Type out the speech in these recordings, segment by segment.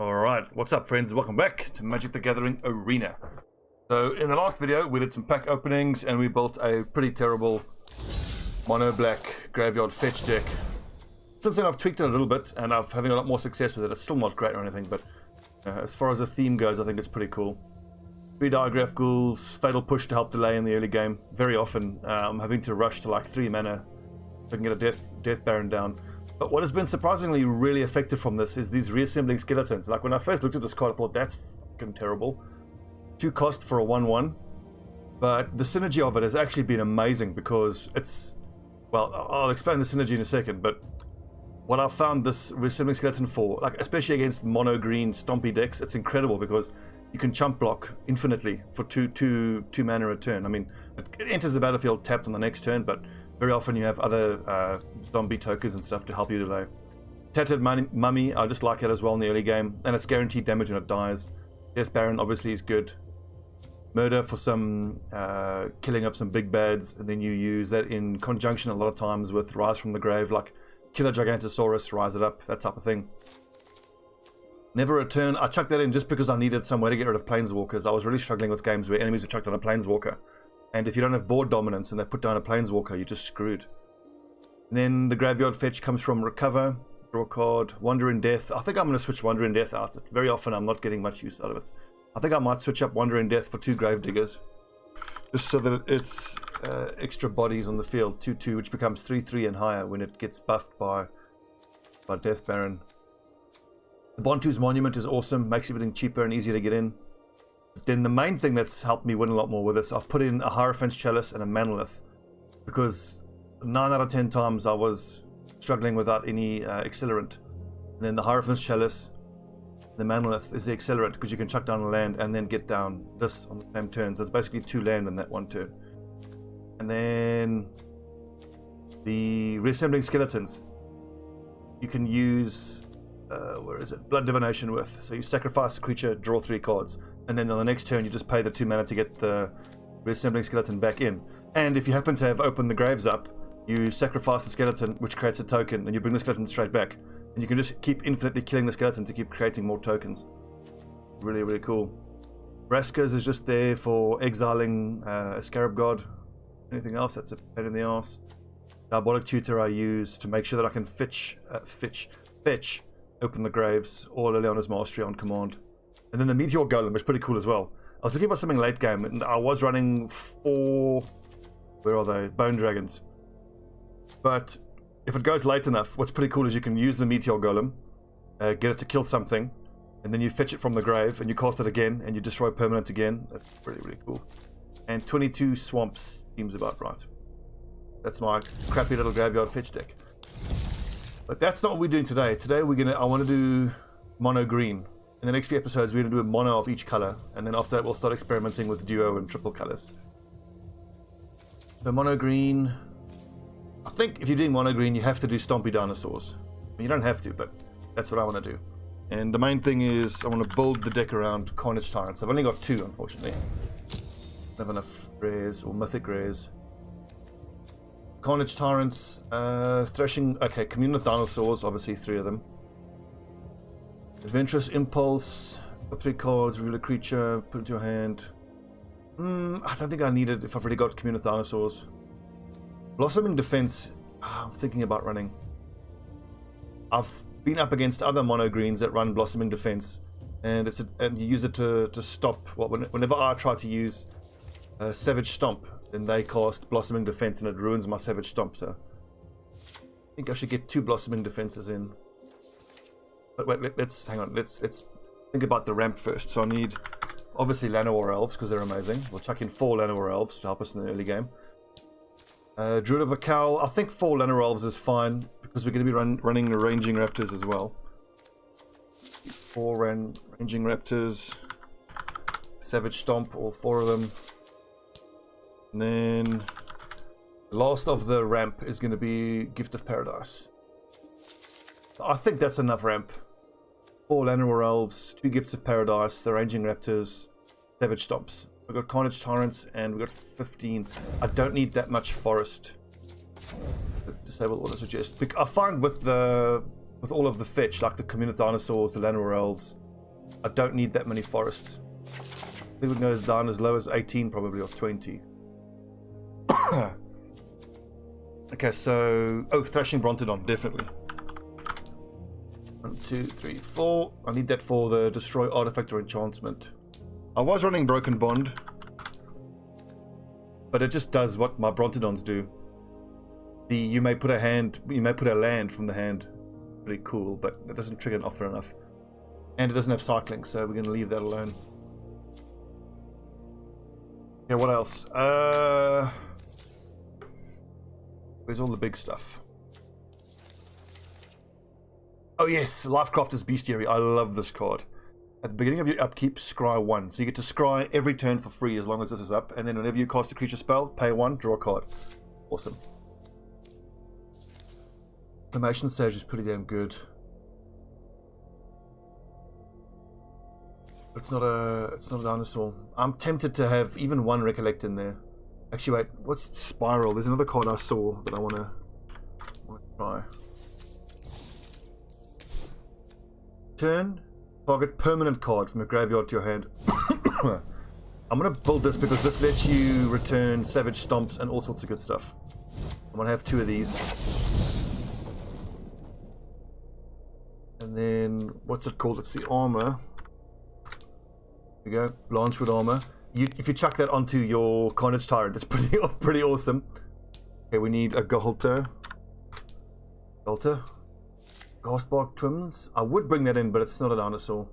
Alright, what's up friends? Welcome back to Magic the Gathering Arena. So in the last video we did some pack openings and we built a pretty terrible mono black graveyard fetch deck. Since then I've tweaked it a little bit and I'm having a lot more success with it. It's still not great or anything, but as far as the theme goes I think it's pretty cool. 3 Diagraph Ghouls, Fatal Push to help delay in the early game. Very often I'm having to rush to like 3 mana so I can get a Death Baron down. But what has been surprisingly really effective from this is these reassembling skeletons. Like when I first looked at this card I thought that's fucking terrible. 2 cost for a 1/1. But the synergy of it has actually been amazing because it's... Well, I'll explain the synergy in a second, but what I've found this reassembling skeleton for, like especially against mono green stompy decks, it's incredible because you can chump block infinitely for two mana a turn. I mean, it enters the battlefield tapped on the next turn, but very often you have other zombie tokens and stuff to help you delay. Tattered Mummy, I just like it as well in the early game, and it's guaranteed damage when it dies. Death Baron obviously is good. Murder for some killing of some big bads, and then you use that in conjunction a lot of times with Rise from the Grave, like Killer Gigantosaurus, Rise it up, that type of thing. Never Return, I chucked that in just because I needed some way to get rid of Planeswalkers. I was really struggling with games where enemies were chucked on a Planeswalker. And if you don't have board dominance and they put down a Planeswalker, you're just screwed. And then the Graveyard Fetch comes from Recover, draw a card, Wonder in Death. I think I'm going to switch Wonder in Death out. Very often I'm not getting much use out of it. I think I might switch up Wonder in Death for 2 Gravediggers. Just so that it's extra bodies on the field, 2/2, which becomes 3/3 and higher when it gets buffed by Death Baron. The Bontu's Monument is awesome, makes everything cheaper and easier to get in. But then the main thing that's helped me win a lot more with this, I've put in a Hierophant's Chalice and a Manolith, because 9 out of 10 times I was struggling without any accelerant. And then the Hierophant's Chalice, the Manolith is the accelerant because you can chuck down a land and then get down this on the same turn. So it's basically 2 land in that one turn. And then the Reassembling Skeletons, you can use where is it? Blood Divination with. So you sacrifice a creature, draw 3 cards, and then on the next turn you just pay the 2 mana to get the Reassembling Skeleton back in. And if you happen to have opened the graves up, you sacrifice the skeleton, which creates a token, and you bring the skeleton straight back. And you can just keep infinitely killing the skeleton to keep creating more tokens. Really, really cool. Braskers is just there for exiling a Scarab God. Anything else, that's a pain in the ass. Diabolic Tutor I use to make sure that I can fetch, open the graves, or Liliana's Mastery on command. And then the Meteor Golem is pretty cool as well. I was looking for something late game, and I was running 4... Where are they? Bone Dragons. But if it goes late enough, what's pretty cool is you can use the Meteor Golem, get it to kill something, and then you fetch it from the grave, and you cast it again, and you destroy permanent again. That's really, really cool. And 22 Swamps seems about right. That's my crappy little graveyard fetch deck. But that's not what we're doing today. Today I want to do mono green. In the next few episodes we're going to do a mono of each color, and then after that we'll start experimenting with duo and triple colors. The mono green, I think if you're doing mono green you have to do Stompy Dinosaurs. You don't have to, but that's what I want to do. And the main thing is I want to build the deck around Carnage Tyrants. I've only got 2 unfortunately. Don't have enough rares or mythic rares. Carnage Tyrants, Threshing, okay, Commune with Dinosaurs, obviously 3 of them. Adventurous Impulse, put 3 cards, reveal a creature, put it into your hand. I don't think I need it if I've already got Commune with Dinosaurs. Blossoming Defense, I'm thinking about running. I've been up against other mono greens that run Blossoming Defense, and you use it to stop, whenever I try to use Savage Stomp, then they cast Blossoming Defense and it ruins my Savage Stomp. So I think I should get 2 Blossoming Defenses in. But wait, let's hang on. Let's think about the ramp first. So I need obviously Llanowar Elves because they're amazing. We'll chuck in 4 Llanowar Elves to help us in the early game. Druid of a Cowl. I think 4 Llanowar Elves is fine because we're going to be running Ranging Raptors as well. 4 Ranging Raptors, Savage Stomp, all 4 of them. And then the last of the ramp is going to be Gift of Paradise. I think that's enough ramp. 4 Llanowar Elves, 2 Gifts of Paradise, the Ranging Raptors, Savage Stomps. We've got Carnage Tyrants and we've got 15. I don't need that much forest. Disable auto suggest. I find with all of the fetch, like the Commune with Dinosaurs, the Llanowar Elves, I don't need that many forests. I think it goes down as low as 18 probably, or 20. Okay, so... Oh, Thrashing Brontodon, definitely. 1, 2, 3, 4. I need that for the Destroy Artifact or Enchantment. I was running Broken Bond, but it just does what my Brontodons do. You may put a land from the hand. Pretty cool, but it doesn't trigger often enough. And it doesn't have cycling, so we're going to leave that alone. Yeah, what else? Where's all the big stuff? Oh yes, Lifecrafter's Bestiary. I love this card. At the beginning of your upkeep, scry 1. So you get to scry every turn for free as long as this is up. And then whenever you cast a creature spell, pay 1, draw a card. Awesome. Acclamation Sage is pretty damn good. It's not a dinosaur. I'm tempted to have even one Recollect in there. Actually, wait. What's Spiral? There's another card I saw that I want to try. Turn. Target permanent card from your graveyard to your hand. I'm going to build this because this lets you return Savage Stomps and all sorts of good stuff. I'm going to have 2 of these. And then, what's it called? It's the armor. There we go. Blanchwood armor. If you chuck that onto your Carnage Tyrant, it's pretty awesome. Okay, we need a Galter. Ghastbark Twins. I would bring that in, but it's not a dinosaur.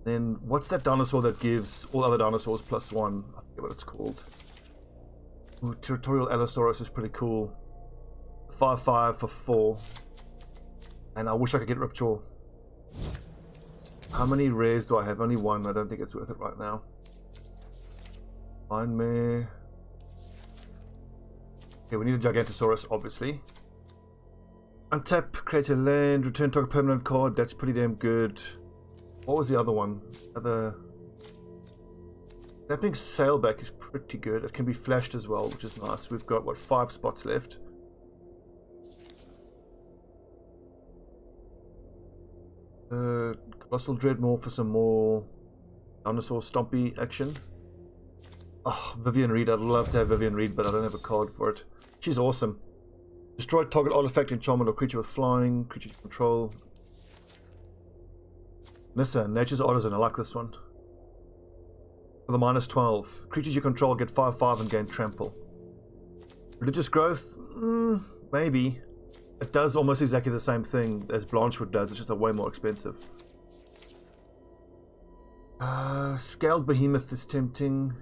Then, what's that dinosaur that gives all other dinosaurs +1? I forget what it's called. Ooh, Territorial Allosaurus is pretty cool. 5/5 for 4. And I wish I could get Ripjaw. How many rares do I have? Only 1. I don't think it's worth it right now. Mindmare. Okay, we need a Gigantosaurus, obviously. Untap, create a land, return target permanent card. That's pretty damn good. What was the other one? Snapping Sailback is pretty good. It can be flashed as well, which is nice. We've got, what, 5 spots left. Colossal Dreadmore for some more Dinosaur Stompy action. Oh, Vivian Reed. I'd love to have Vivian Reed, but I don't have a card for it. She's awesome. Destroy target artifact, enchantment, or creature with flying. Creature you control. Nissa, Nature's Artisan. I like this one. For the -12. Creatures you control get 5/5 and gain trample. Religious Growth? Maybe. It does almost exactly the same thing as Blanchwood does. It's just a way more expensive. Scaled Behemoth is tempting.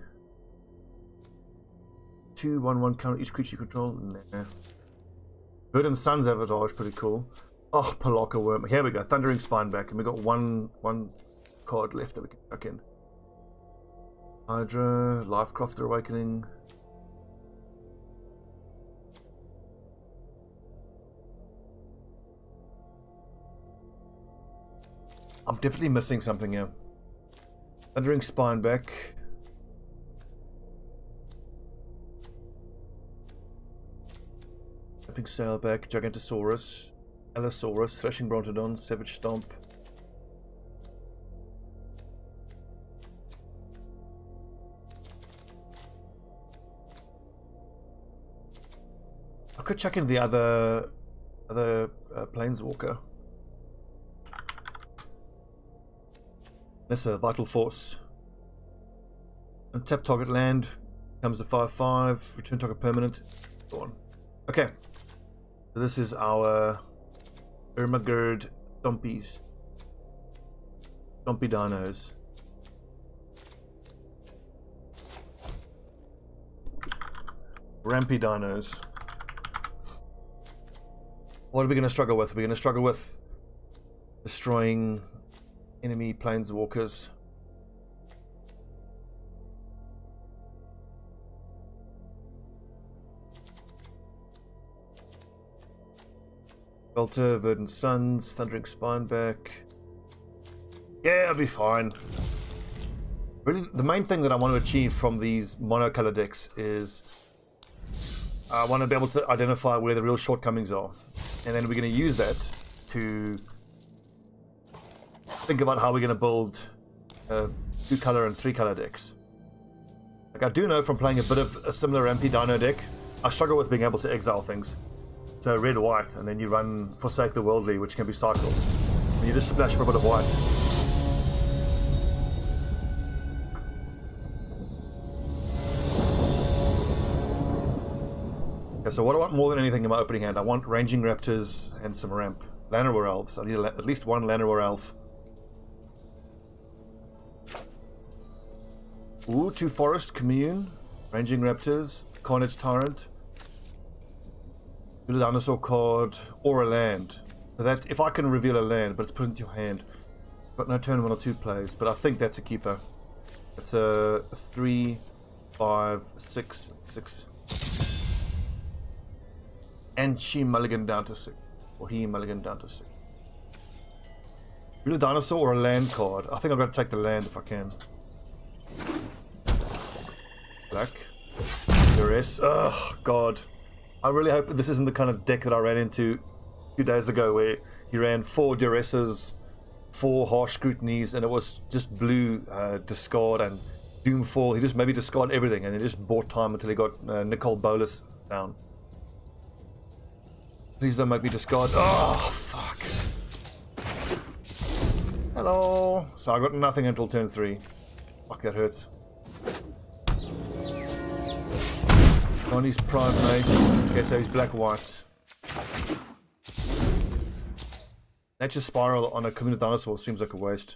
2/1/1 counter each creature you control. Nah. Verdant Sun's Avatar is pretty cool. Oh, Palaka Worm. Here we go. Thundering Spineback. And we've got one card left that we can chuck in. Hydra. Lifecrafter Awakening. I'm definitely missing something here. Thundering Spineback. Epic Sailback, Gigantosaurus, Allosaurus, Thrashing Brontodon, Savage Stomp. I could check in the other Planeswalker. Nissa, Vital Force. Untap target land. Comes to 5/5. Return target permanent. Go on. Okay. So this is our Ermagerd Stompies. Stompy Dinos. Rampy Dinos. What are we going to struggle with? We're going to struggle with destroying enemy planeswalkers. Belter, Verdant Suns, Thundering Spineback. Yeah, I'll be fine. Really, the main thing that I want to achieve from these monocolor decks is I want to be able to identify where the real shortcomings are. And then we're going to use that to think about how we're going to build 2-color and 3-color decks. Like I do know from playing a bit of a similar Rampy Dino deck, I struggle with being able to exile things. So red-white, and then you run Forsake the Worldly, which can be cycled. And you just splash for a bit of white. Okay, so what I want more than anything in my opening hand, I want Ranging Raptors and some Ramp. Llanowar Elves. I need at least one Llanowar Elf. Ooh, 2 Forest, Commune, Ranging Raptors, Carnage Tyrant. Build a dinosaur card or a land. So that if I can reveal a land, but it's put into your hand. Got no turn 1 or 2 plays, but I think that's a keeper. It's a 3, 5, 6, 6. And she mulligan down to 6. Or he mulligan down to 6. Build a dinosaur or a land card. I think I've got to take the land if I can. Black. Duress. Oh, God. I really hope that this isn't the kind of deck that I ran into 2 days ago where he ran 4 Duresses, 4 Harsh Scrutinies, and it was just blue discard and Doomfall. He just maybe discard everything and he just bought time until he got Nicole Bolas down. Please don't make me discard. Oh, fuck. Hello. So I got nothing until turn 3. Fuck, that hurts. On his primates. Okay, so he's black-white. Nature Spiral on a Community Dinosaur seems like a waste.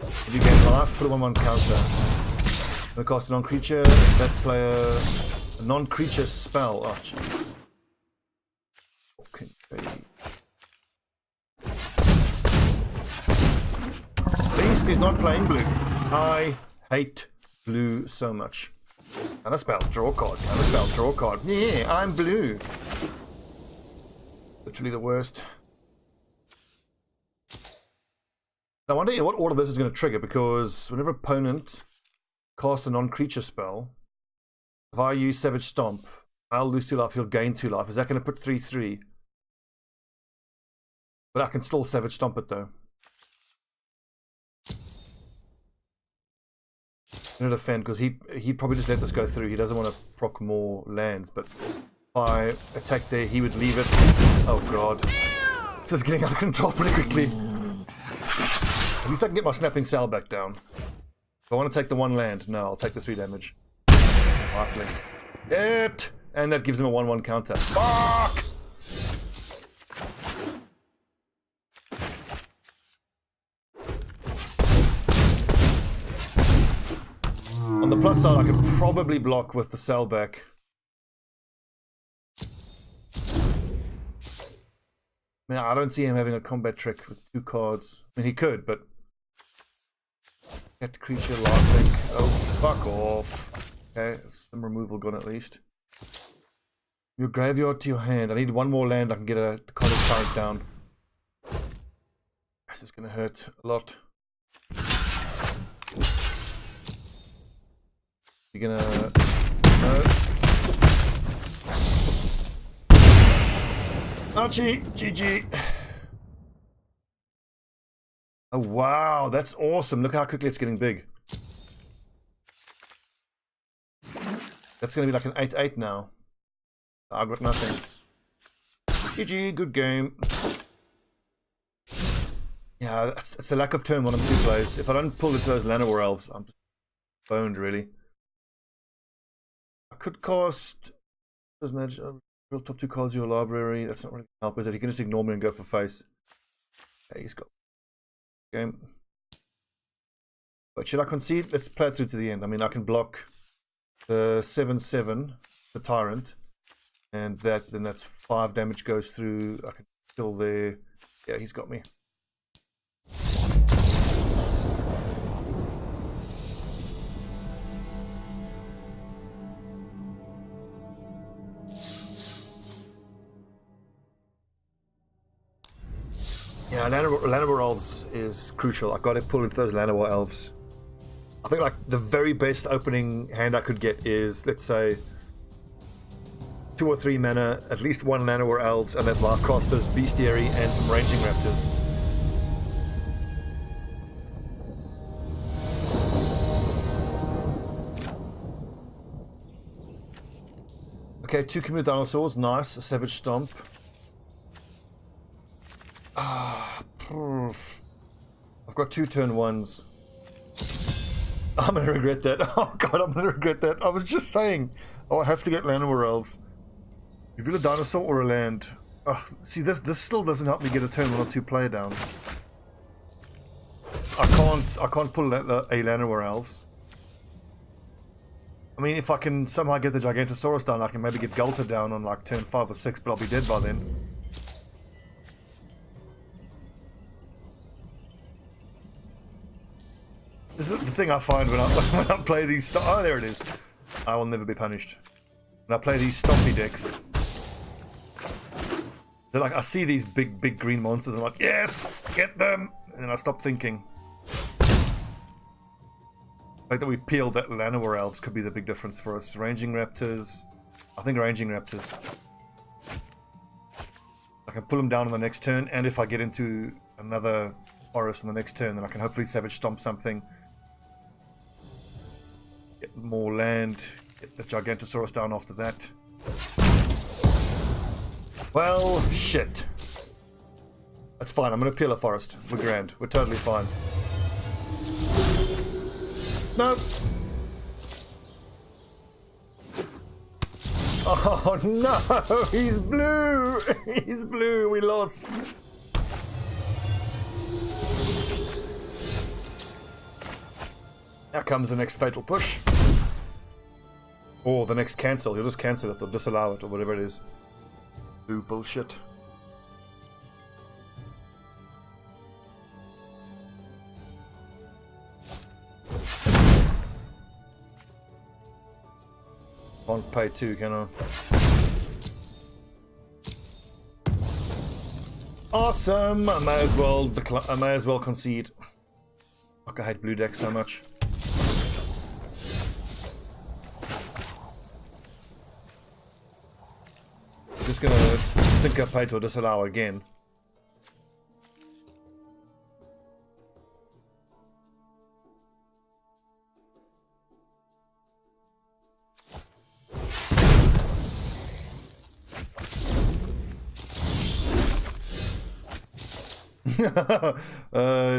If you gain life, put him on counter. I'm gonna cast a non-creature. That's a non-creature spell. Oh, jeez. Okay. At least he's not playing blue. I hate blue so much. Counter spell, draw a card. Counter spell, draw a card. Yeah, I'm blue. Literally the worst. I wonder in what order this is going to trigger, because whenever opponent casts a non-creature spell, if I use Savage Stomp, I'll lose 2 life, he'll gain 2 life. Is that going to put 3/3? But I can still Savage Stomp it though. I'm not a fan because he'd probably just let this go through. He doesn't want to proc more lands, but if I attack there, he would leave it. Oh god. This is getting out of control pretty quickly. At least I can get my Snapping Cell back down. If I want to take the 1 land, no, I'll take the 3 damage. Lifelink. It! And that gives him a 1/1 counter. Fuck! On the plus side, I could probably block with the cell back. Man, I don't see him having a combat trick with 2 cards. I mean, he could, but... Get creature, lifelink. Oh, fuck off. Okay, some removal gone at least. Your graveyard to your hand. I need 1 more land. I can get a College Tyrant down. This is gonna hurt a lot. You're gonna... No. Archie! GG! Oh wow, that's awesome. Look how quickly it's getting big. That's gonna be like an 8/8 now. I've got nothing. GG, good game. Yeah, it's a lack of turn 1 and 2 plays. If I don't pull into those Llanowar Elves, I'm just boned really. I could cast... Doesn't that... Real top 2 cards your library. That's not really gonna help, is it? He can just ignore me and go for face. Okay, he's got game. But should I concede? Let's play it through to the end. I mean, I can block the 7/7, the Tyrant, and that. Then that's 5 damage goes through. I can kill there. Yeah, he's got me. Yeah, Llanowar Elves is crucial. I've got to pull into those Llanowar Elves. I think like the very best opening hand I could get is, let's say, 2 or 3 mana, at least 1 Llanowar Elves, and that Life Costers, Bestiary, and some Ranging Raptors. Okay, 2 Community Dinosaurs, nice. A Savage Stomp. I've got 2 turn 1s. I'm gonna regret that. Oh god, I'm gonna regret that. I was just saying, oh, I have to get Llanowar Elves. Reveal a dinosaur or a land. See, this still doesn't help me get a turn 1 or 2 player down. I can't pull a Llanowar Elves. I mean, if I can somehow get the Gigantosaurus down, I can maybe get Gulta down on like turn 5 or 6, but I'll be dead by then. This is the thing I find when I play these. Oh, there it is. I will never be punished. When I play these Stobbie decks, they're like, I see these big green monsters, and I'm like, yes, get them, and then I stop thinking. Like that we peeled that Llanowar Elves could be the big difference for us. Ranging Raptors. I think Ranging Raptors. I can pull them down on the next turn, and if I get into another forest on the next turn, then I can hopefully Savage Stomp something. Get more land. Get the Gigantosaurus down after that. Well, shit. That's fine. I'm going to peel a forest. We're grand. We're totally fine. No. Oh no, he's blue. He's blue. We lost. Now comes the next fatal push. Or the next cancel. He'll just cancel it or disallow it or whatever it is. Blue bullshit. Can't pay 2, can I? Awesome! I may as well concede. Fuck, I hate blue decks so much. Just gonna sync up pay to disallow again.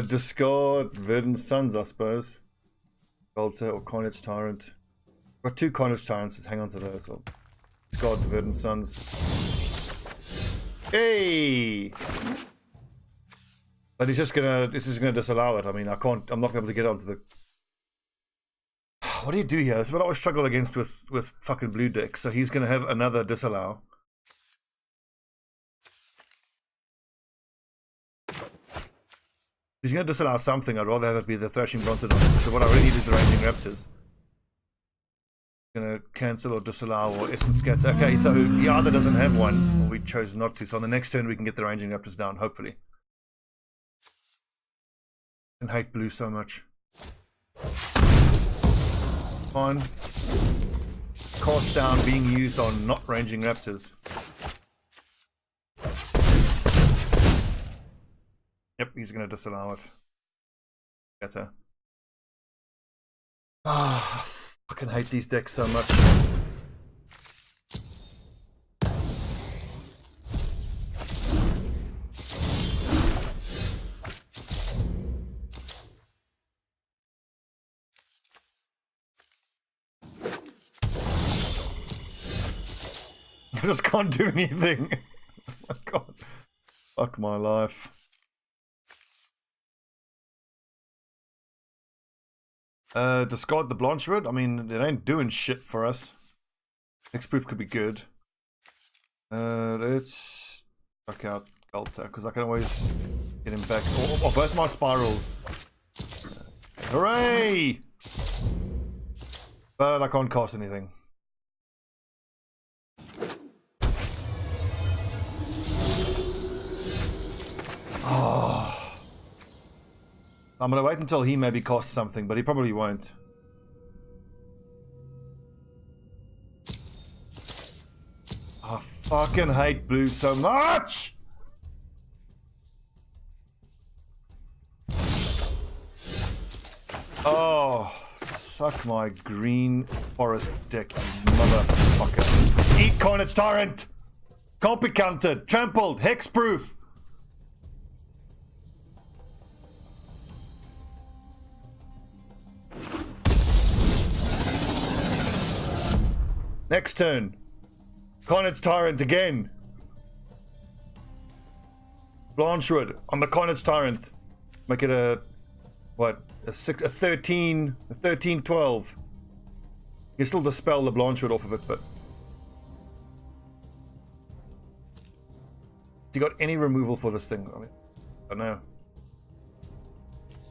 Discard Verdant Suns, I suppose. Volta or Carnage Tyrant. Got 2 Carnage Tyrants, let's hang on to those. I'll discard the Verdant Suns. Hey! But this is gonna disallow it. I mean, I'm not gonna be able to get onto the. What do you do here? That's what I always struggle against with fucking blue decks. So he's gonna have another disallow. He's going to disallow something. I'd rather have it be the Thrashing Brontodon. So what I really need is the Ranging Raptors. Going to cancel or disallow or Essence Scatter. Okay, so he either doesn't have one or we chose not to. So on the next turn we can get the Ranging Raptors down, hopefully. I hate blue so much. Fine. Cast down being used on not Ranging Raptors. Yep, he's going to disallow it. Better. Ah, I fucking hate these decks so much. I just can't do anything. Oh my god. Fuck my life. Discard the Blanchwood. I mean, it ain't doing shit for us. Hexproof could be good. Let's check out Gulta, because I can always get him back. Oh, both my spirals. Hooray! But I can't cast anything. Oh. I'm gonna wait until he maybe costs something, but he probably won't. I fucking hate blue so much! Oh, suck my green forest dick, you motherfucker. Eat Carnage Tyrant! Can't be countered, trampled, hexproof! Next turn. Carnage Tyrant again. Blanchwood on the Carnage Tyrant. Make it a what? A 13, 12. You still dispel the Blanchwood off of it, but has he got any removal for this thing? I mean, I don't know.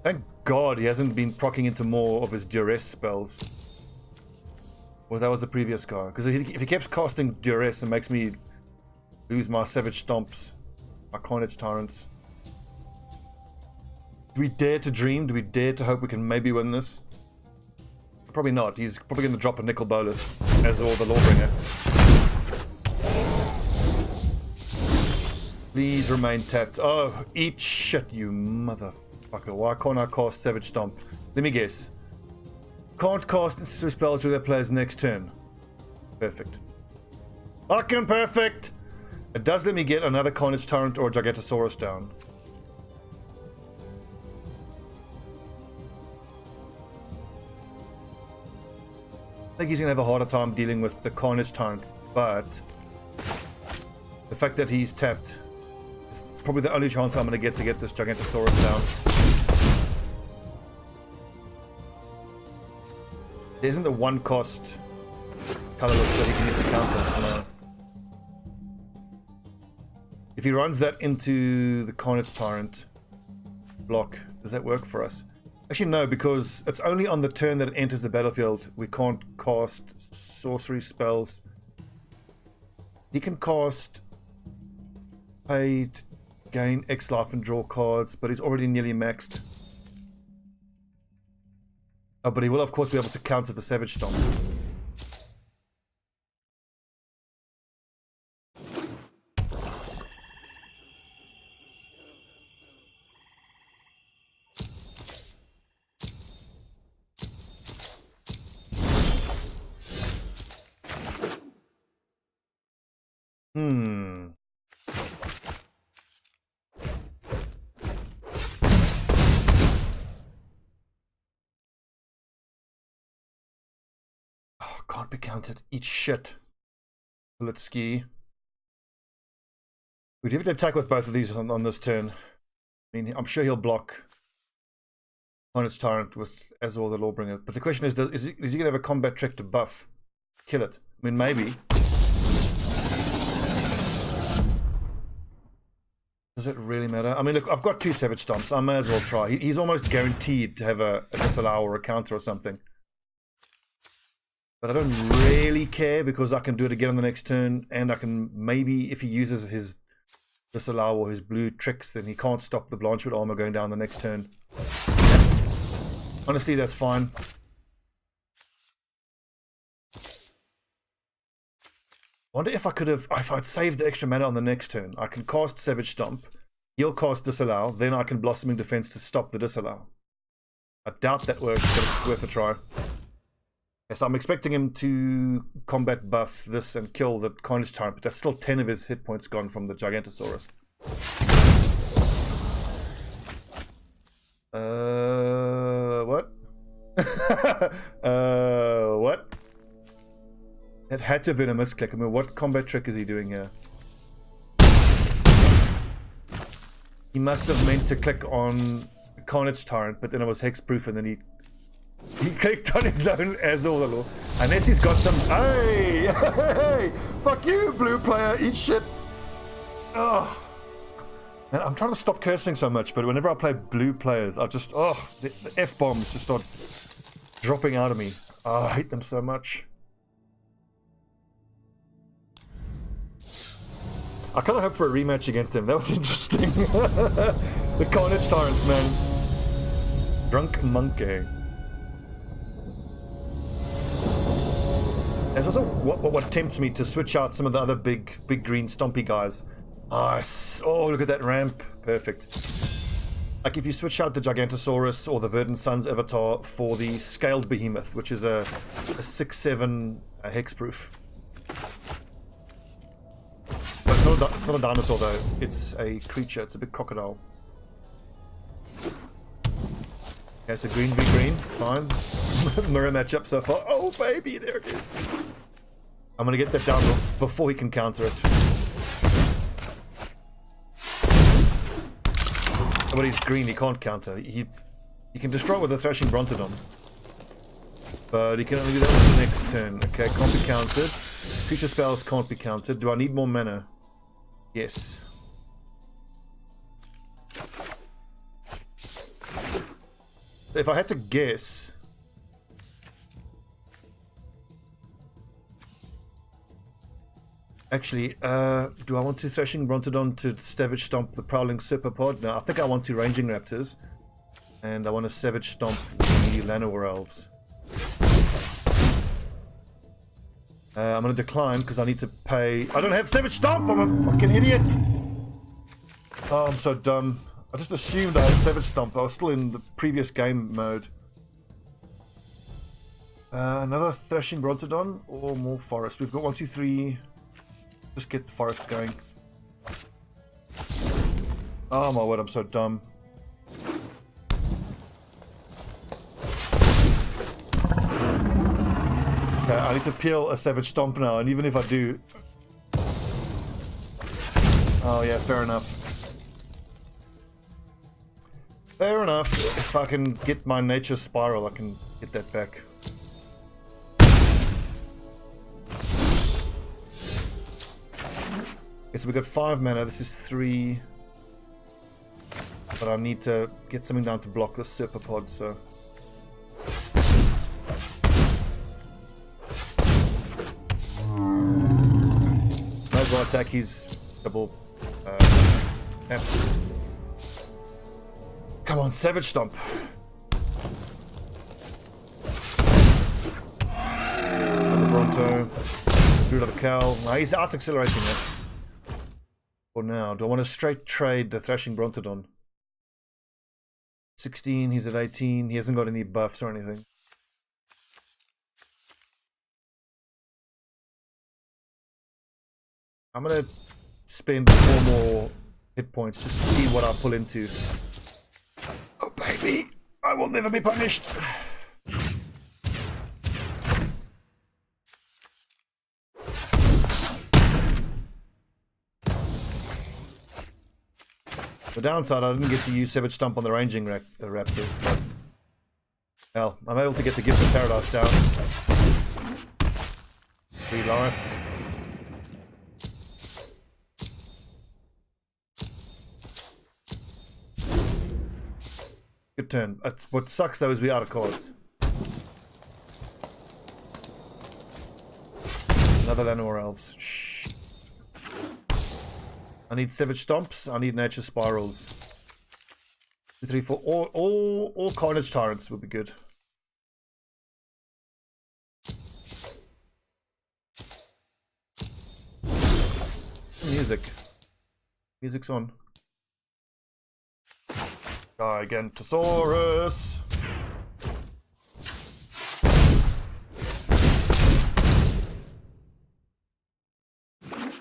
Thank God he hasn't been proccing into more of his duress spells. Well, that was the previous guy. Because if he keeps casting duress, it makes me lose my Savage Stomps, my Carnage Tyrants. Do we dare to dream? Do we dare to hope we can maybe win this? Probably not. He's probably going to drop a Nicol Bolas as all the Lawbringer. Please remain tapped. Oh, eat shit, you motherfucker. Why can't I cast Savage Stomp? Let me guess. Can't cast necessary spells with their player's next turn. Perfect. Fucking perfect! It does let me get another Carnage Tyrant or a Gigantosaurus down. I think he's going to have a harder time dealing with the Carnage Tyrant, but the fact that he's tapped is probably the only chance I'm going to get this Gigantosaurus down. There isn't a one cost colorless that he can use to counter. No. If he runs that into the Carnage Tyrant block, does that work for us? Actually no, because it's only on the turn that it enters the battlefield. We can't cast sorcery spells. He can cast pay to gain X life and draw cards, but he's already nearly maxed. Oh, but he will of course be able to counter the Savage Stomp. Oh, can't be counted. Eat shit. Bullet ski. We definitely attack with both of these on this turn. I mean, I'm sure he'll block Carnage Tyrant with Azor the Lawbringer. But the question is he going to have a combat trick to buff? Kill it. I mean, maybe. Does it really matter? I mean, look, I've got two Savage Stomps. I may as well try. He's almost guaranteed to have a disallow or a counter or something. But I don't really care because I can do it again on the next turn. And I can maybe, if he uses his disallow or his blue tricks, then he can't stop the Blanchwood armor going down the next turn. Honestly, that's fine. I wonder if I could have, if I'd saved the extra mana on the next turn. I can cast Savage Stomp, he'll cast Disallow, then I can Blossoming Defense to stop the Disallow. I doubt that works, but it's worth a try. Yes, I'm expecting him to combat buff this and kill the Carnage Tyrant, but that's still 10 of his hit points gone from the Gigantosaurus. What? What? It had to have been a misclick. I mean, what combat trick is he doing here? He must have meant to click on Carnage Tyrant, but then it was hexproof, and then he clicked on his own Azor the Law. Unless he's got some. Hey! Hey! Fuck you, blue player! Eat shit! Ugh. Man, I'm trying to stop cursing so much, but whenever I play blue players, I just. Oh, the F-bombs just start dropping out of me. Oh, I hate them so much. I kind of hope for a rematch against him. That was interesting. The Carnage Tyrants, man. Drunk Monkey. There's also what tempts me to switch out some of the other big green stompy guys. Oh, look at that ramp. Perfect. Like if you switch out the Gigantosaurus or the Verdant Sun's avatar for the scaled behemoth, which is a 6/7 hexproof. But it's not a dinosaur though, it's a creature, it's a big crocodile. Okay, so green v green, fine. Mirror matchup so far. Oh baby, there it is. I'm gonna get that down before he can counter it. But he's green, he can't counter. He can destroy with a Thrashing Brontodon. But he can only do that on the next turn. Okay, can't be countered. Creature spells can't be countered. Do I need more mana? Yes. If I had to guess... Actually, do I want to Thrashing Brontodon to Savage Stomp the Prowling Serpapod? No, I think I want to Ranging Raptors. And I want to Savage Stomp the Llanowar Elves. I'm going to decline because I need to pay... I don't have Savage Stomp! I'm a fucking idiot! Oh, I'm so dumb. I just assumed I had Savage Stomp. I was still in the previous game mode. Another Thrashing Brontodon or more Forest? We've got 1, 2, 3... Just get the forests going. Oh my word, I'm so dumb. Okay, I need to peel a Savage Stomp now, and even if I do... Oh yeah, fair enough. Fair enough. If I can get my Nature Spiral, I can get that back. Okay, so we got 5 mana, this is 3. But I need to get something down to block this Serpapod, so... Might as well attack his double... tap. Come on, Savage Stomp! Bronto. Through to the cowl. Now he's out-accelerating this. For now, do I want to straight trade the Thrashing Brontodon? 16, he's at 18, he hasn't got any buffs or anything. I'm gonna spend 4 more hit points just to see what I pull into. Oh baby, I will never be punished. The downside, I didn't get to use Savage Stomp on the Ranging Raptors, but... Hell, I'm able to get the Gift of Paradise down. 3 life. Good turn. What sucks though is we're out of cards. Another Llanowar Elves. Shh. I need Savage Stomps. I need Nature Spirals. 2, 3, 4. All Carnage Tyrants would be good. Music. Music's on. Gigantosaurus.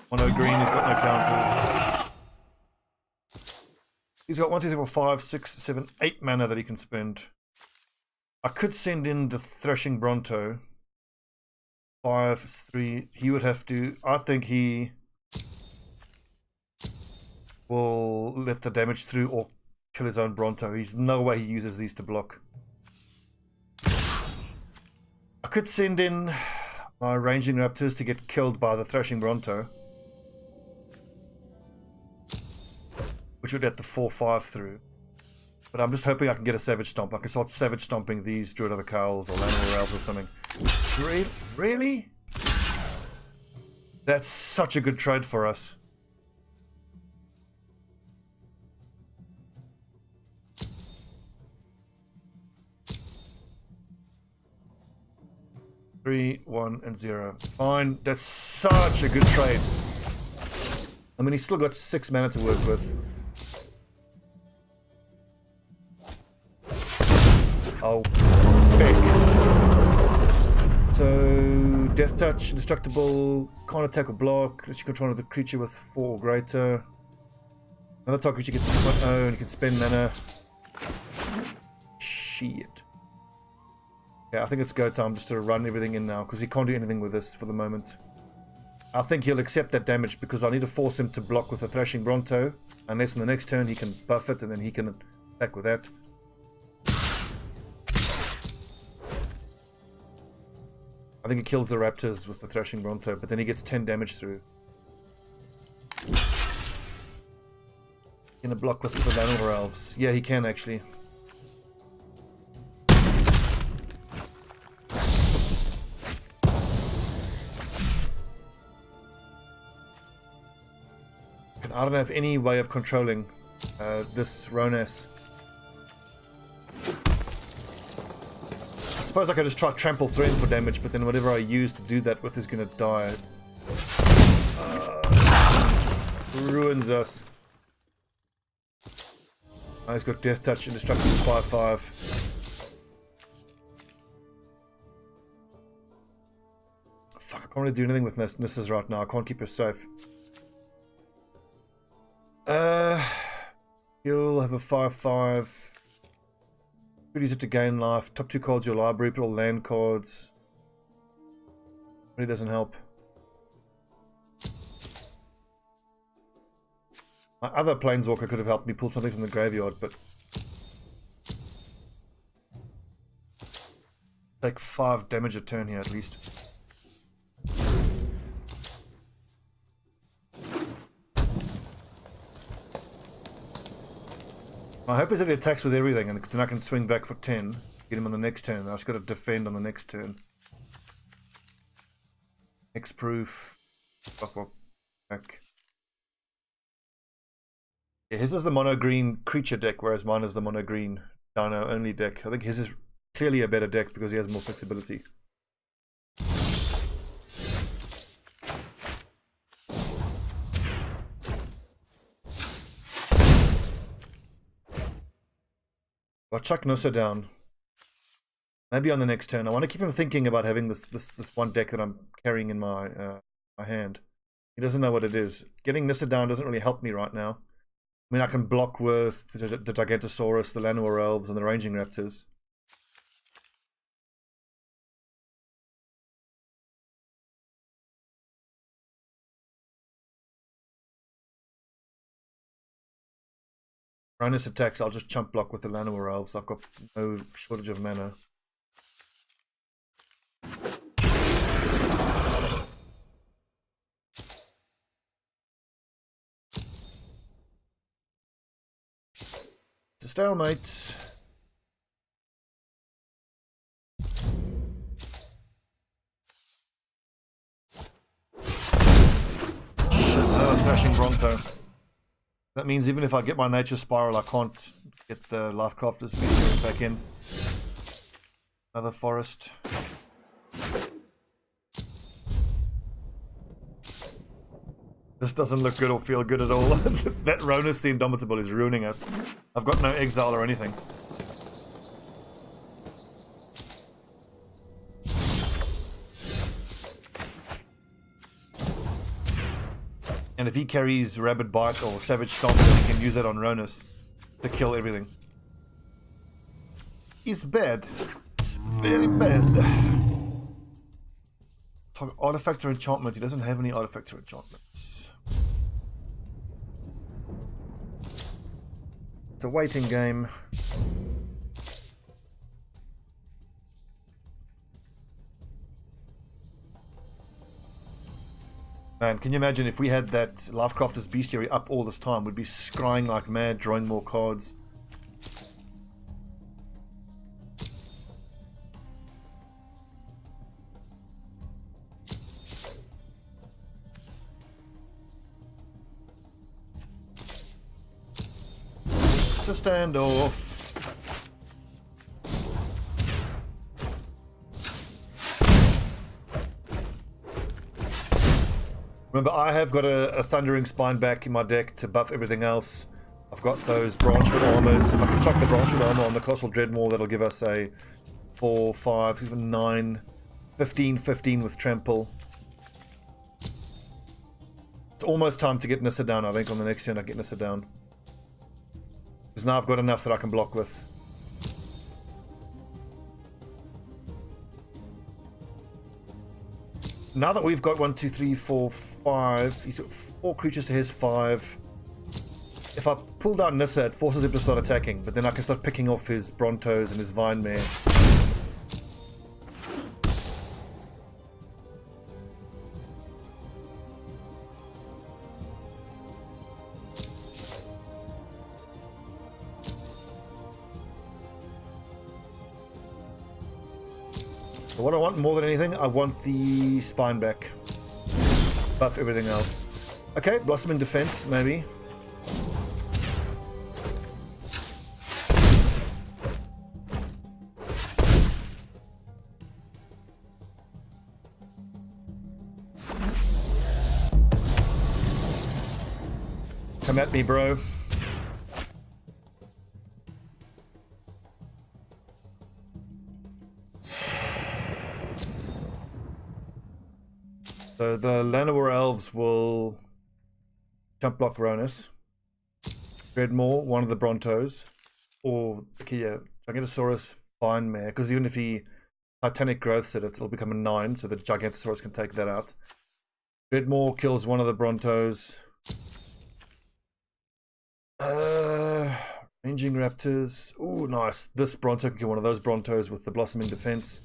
Mono green, he's got no counters. He's got 1, 2, 3, 4, 5, 6, 7, 8 mana that he can spend. I could send in the Thrashing Bronto. 5 is 3. He would have to... I think he will let the damage through or kill his own Bronto. There's no way he uses these to block. I could send in my Ranging Raptors to get killed by the Thrashing Bronto, which would get the 4/5 through. But I'm just hoping I can get a Savage Stomp. I can start Savage Stomping these Druid of the Cowls or Llanowar Elves or something. Really? That's such a good trade for us. 3, 1, and 0. Fine. That's such a good trade. I mean, he's still got 6 mana to work with. Oh, big. So, Death Touch, Indestructible, can't attack or block. Unless you control the creature with 4 or greater. Another target creature gets 2.0 and you can spend mana. Shit. Yeah, I think it's go time just to run everything in now, because he can't do anything with this for the moment. I think he'll accept that damage, because I need to force him to block with a Thrashing Bronto, unless in the next turn he can buff it, and then he can attack with that. I think he kills the Raptors with the Thrashing Bronto, but then he gets 10 damage through. Can he block with the Llanowar Elves? Yeah, he can actually. I don't have any way of controlling this Ronas. I suppose I could just try Trample Threaten for damage, but then whatever I use to do that with is going to die. Ruins us. Oh, he's got Death Touch, Indestructible 5/5. Fuck, I can't really do anything with Nissa's right now. I can't keep her safe. You'll have a 5/5. Could use it to gain life. Top 2 cards of your library, put all land cards. Really doesn't help. My other Planeswalker could have helped me pull something from the graveyard, but take 5 damage a turn here at least. My hope is that he attacks with everything, and then I can swing back for 10, get him on the next turn. I've just got to defend on the next turn. X-proof. Back. Yeah, his is the mono green creature deck, whereas mine is the mono green Dino only deck. I think his is clearly a better deck because he has more flexibility. I'll chuck Nusa down. Maybe on the next turn. I want to keep him thinking about having this one deck that I'm carrying in my my hand. He doesn't know what it is. Getting Nissa down doesn't really help me right now. I mean, I can block with the Gigantosaurus, the Llanowar Elves, and the Ranging Raptors. Bonus attacks, I'll just chump block with the Llanowar Elves. I've got no shortage of mana. It's a stalemate. Another Thrashing Bronto. That means even if I get my Nature Spiral, I can't get the Lifecrafter's Beast back in. Another forest. This doesn't look good or feel good at all. That Ronus the Indomitable is ruining us. I've got no exile or anything. And if he carries Rabid Bite or Savage Stomp, then he can use that on Ronus to kill everything. It's bad. It's very bad. Artifact or enchantment. He doesn't have any artifacts or enchantments. It's a waiting game. Man, can you imagine if we had that Lifecrafter's Bestiary up all this time? We'd be scrying like mad, drawing more cards. It's a standoff. Remember, I have got a Thundering Spine back in my deck to buff everything else. I've got those Branchwood armors. If I can chuck the Branchwood armor on the Colossal Dreadmaw, that'll give us a 4, 5, even 9, 15, 15 with Trample. It's almost time to get Nissa down, I think, on the next turn I get Nissa down. Because now I've got enough that I can block with. Now that we've got 1, 2, 3, 4, 5, he's got 4 creatures to his 5. If I pull down Nissa, it forces him to start attacking, but then I can start picking off his Brontos and his Vine Mare. So what I want more than anything, I want the Spine back. Buff everything else. Okay, Blossoming Defense, maybe. Come at me, bro. So the Llanowar Elves will jump block Ronus. Dreadmaw, one of the Brontos. Or, yeah, Gigantosaurus, Vine Mare. Because even if he Titanic Growths it, it'll become a 9, so the Gigantosaurus can take that out. Dreadmaw kills one of the Brontos. Ranging Raptors. Oh, nice. This Bronto can kill one of those Brontos with the Blossoming Defense.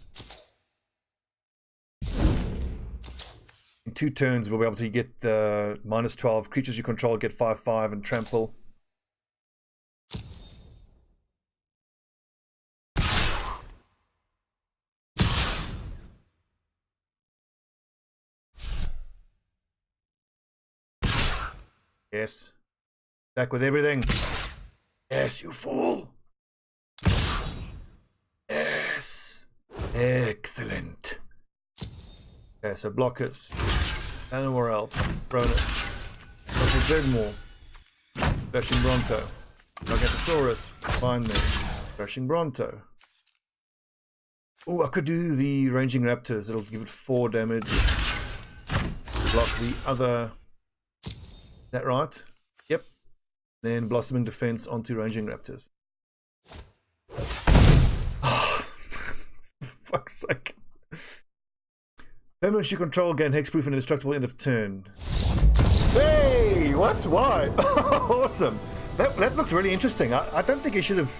In 2 turns, we'll be able to get the -12. Creatures you control get 5/5 and trample. Yes. Attack with everything. Yes, you fool. Yes. Excellent. Okay, so blockers. Llanowar Elves. Ronus. Colossal Dreadmaw. Flashing Bronto. Gigantosaurus. Vine Mare. Flashing Bronto. Oh, I could do the Ranging Raptors. It'll give it 4 damage. Block the other. Is that right? Yep. Then Blossoming Defense onto Ranging Raptors. Oh, for fuck's sake. Permanents you control gain hexproof and indestructible end of turn. Hey! What? Why? Awesome. That looks really interesting. I don't think he should have.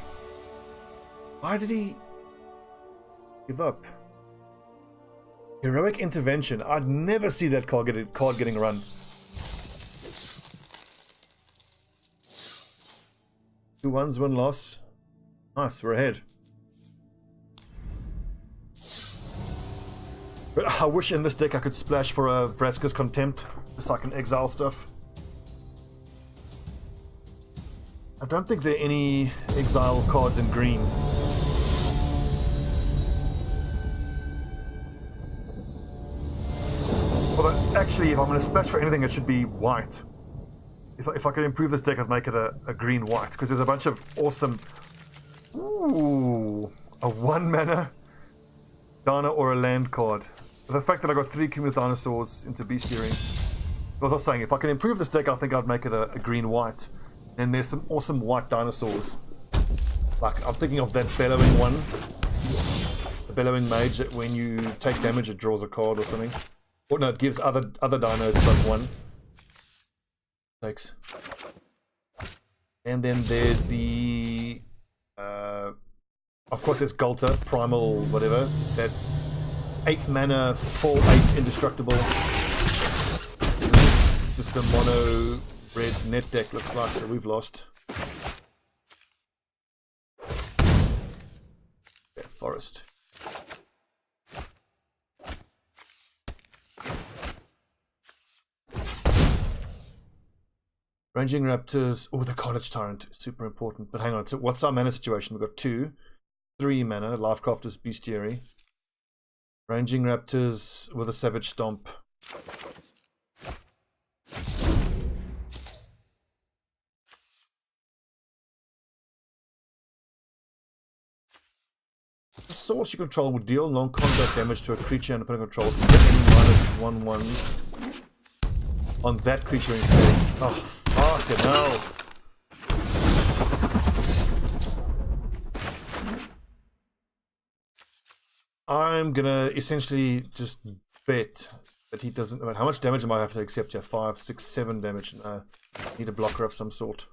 Why did he give up? Heroic Intervention. I'd never see that card getting run. 2 1s, 1 loss. Nice, we're ahead. But I wish in this deck I could splash for a Vraska's Contempt, so I can exile stuff. I don't think there are any exile cards in green. Although, actually, if I'm going to splash for anything, it should be white. If I could improve this deck, I'd make it a green-white, because there's a bunch of awesome... Ooh, a 1-mana Dino or a land card. The fact that I got 3 Cumulative Dinosaurs into Bestiary. As I was saying, if I can improve this deck, I think I'd make it a green-white. And there's some awesome white dinosaurs. Like, I'm thinking of that Bellowing one. The Bellowing Mage, that when you take damage, it draws a card or something. Or no, it gives other dinos +1. Thanks. And then there's the... of course, it's Golta, Primal, whatever. That 8-mana, 4/8 indestructible. Just a mono red net deck, looks like, so we've lost. Yeah, Forest. Ranging Raptors. Oh, the Carnage Tyrant. Super important. But hang on. So what's our mana situation? We've got 2, 3 mana. Lifecrafter's Bestiary. Ranging Raptors with a Savage Stomp. The source you control would deal non-combat damage to a creature and opponent controls with any -1/1s on that creature instead. Oh, fucking hell. I'm gonna essentially just bet that he doesn't. I mean, how much damage am I have to accept here? 5, 6, 7 damage. No, I need a blocker of some sort.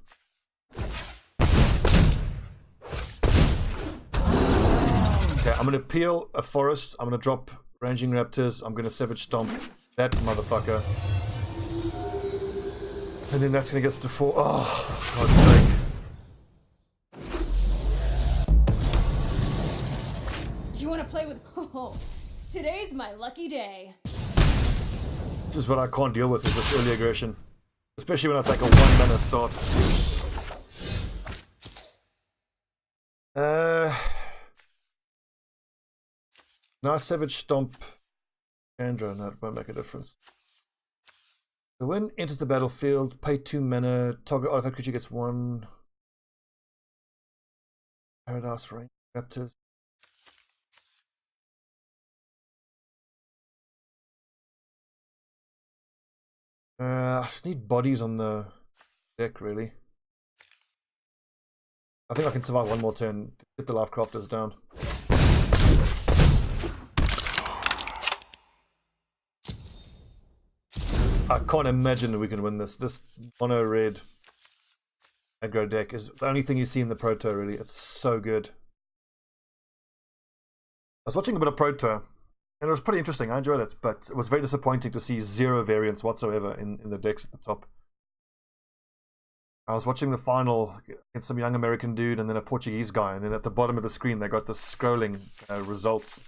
Okay, I'm gonna peel a forest. I'm gonna drop ranging raptors. I'm gonna savage stomp that motherfucker, and then that's gonna get us to 4. Oh, God's sake. You wanna play with? Oh, today's my lucky day. This is what I can't deal with, is this early aggression. Especially when I take a 1-mana start. Nice savage stomp. Chandra, no, it won't make a difference. So when enters the battlefield, pay 2 mana, target artifact creature gets 1. Paradise Range Raptors. I just need bodies on the deck, really. I think I can survive one more turn. Get the life crafters down. I can't imagine that we can win this. This mono red aggro deck is the only thing you see in the Proto, really. It's so good. I was watching a bit of Proto, and it was pretty interesting. I enjoyed it, but it was very disappointing to see 0 variance whatsoever in the decks at the top. I was watching the final against some young American dude and then a Portuguese guy, and then at the bottom of the screen they got the scrolling results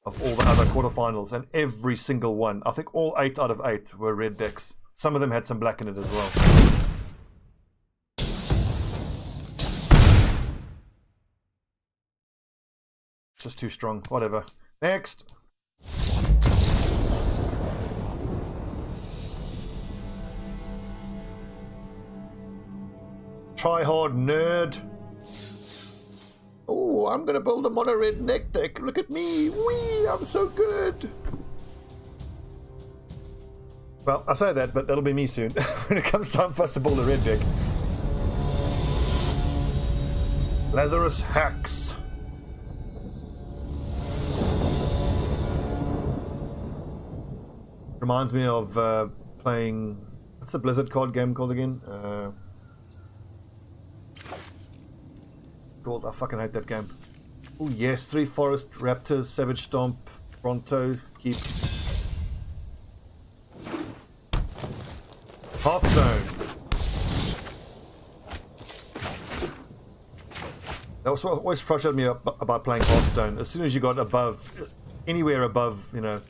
of all the other quarterfinals, and every single one, I think all 8 out of 8 were red decks. Some of them had some black in it as well. It's just too strong. Whatever. Next. Try hard, nerd. Oh, I'm gonna build a mono red neck deck. Look at me. Wee, I'm so good. Well, I say that, but that'll be me soon when it comes time for us to build a red deck. Lazarus Hacks. Reminds me of playing. What's the Blizzard card game called again? I fucking hate that game. Oh yes, 3 forest, raptors, savage stomp, pronto, keep. Hearthstone. That was what always frustrated me about playing Hearthstone. As soon as you got above, anywhere above, you know,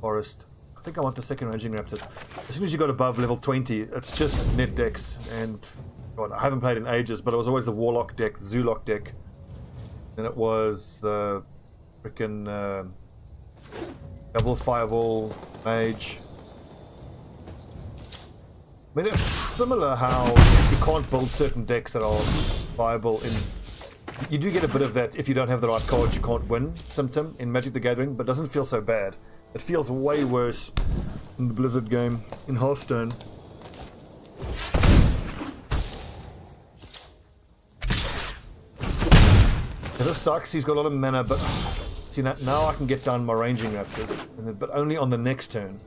forest. I think I want the second ranging raptors. As soon as you got above level 20, it's just net decks, and God, I haven't played in ages, but it was always the Warlock deck, the Zoolock deck. Then it was the freaking double fireball mage. I mean, it's similar how you can't build certain decks that are viable in. You do get a bit of that if you don't have the right cards, you can't win symptom in Magic the Gathering, but it doesn't feel so bad. It feels way worse in the Blizzard game, in Hearthstone. This sucks, he's got a lot of mana, but see, now I can get down my ranging raptors, but only on the next turn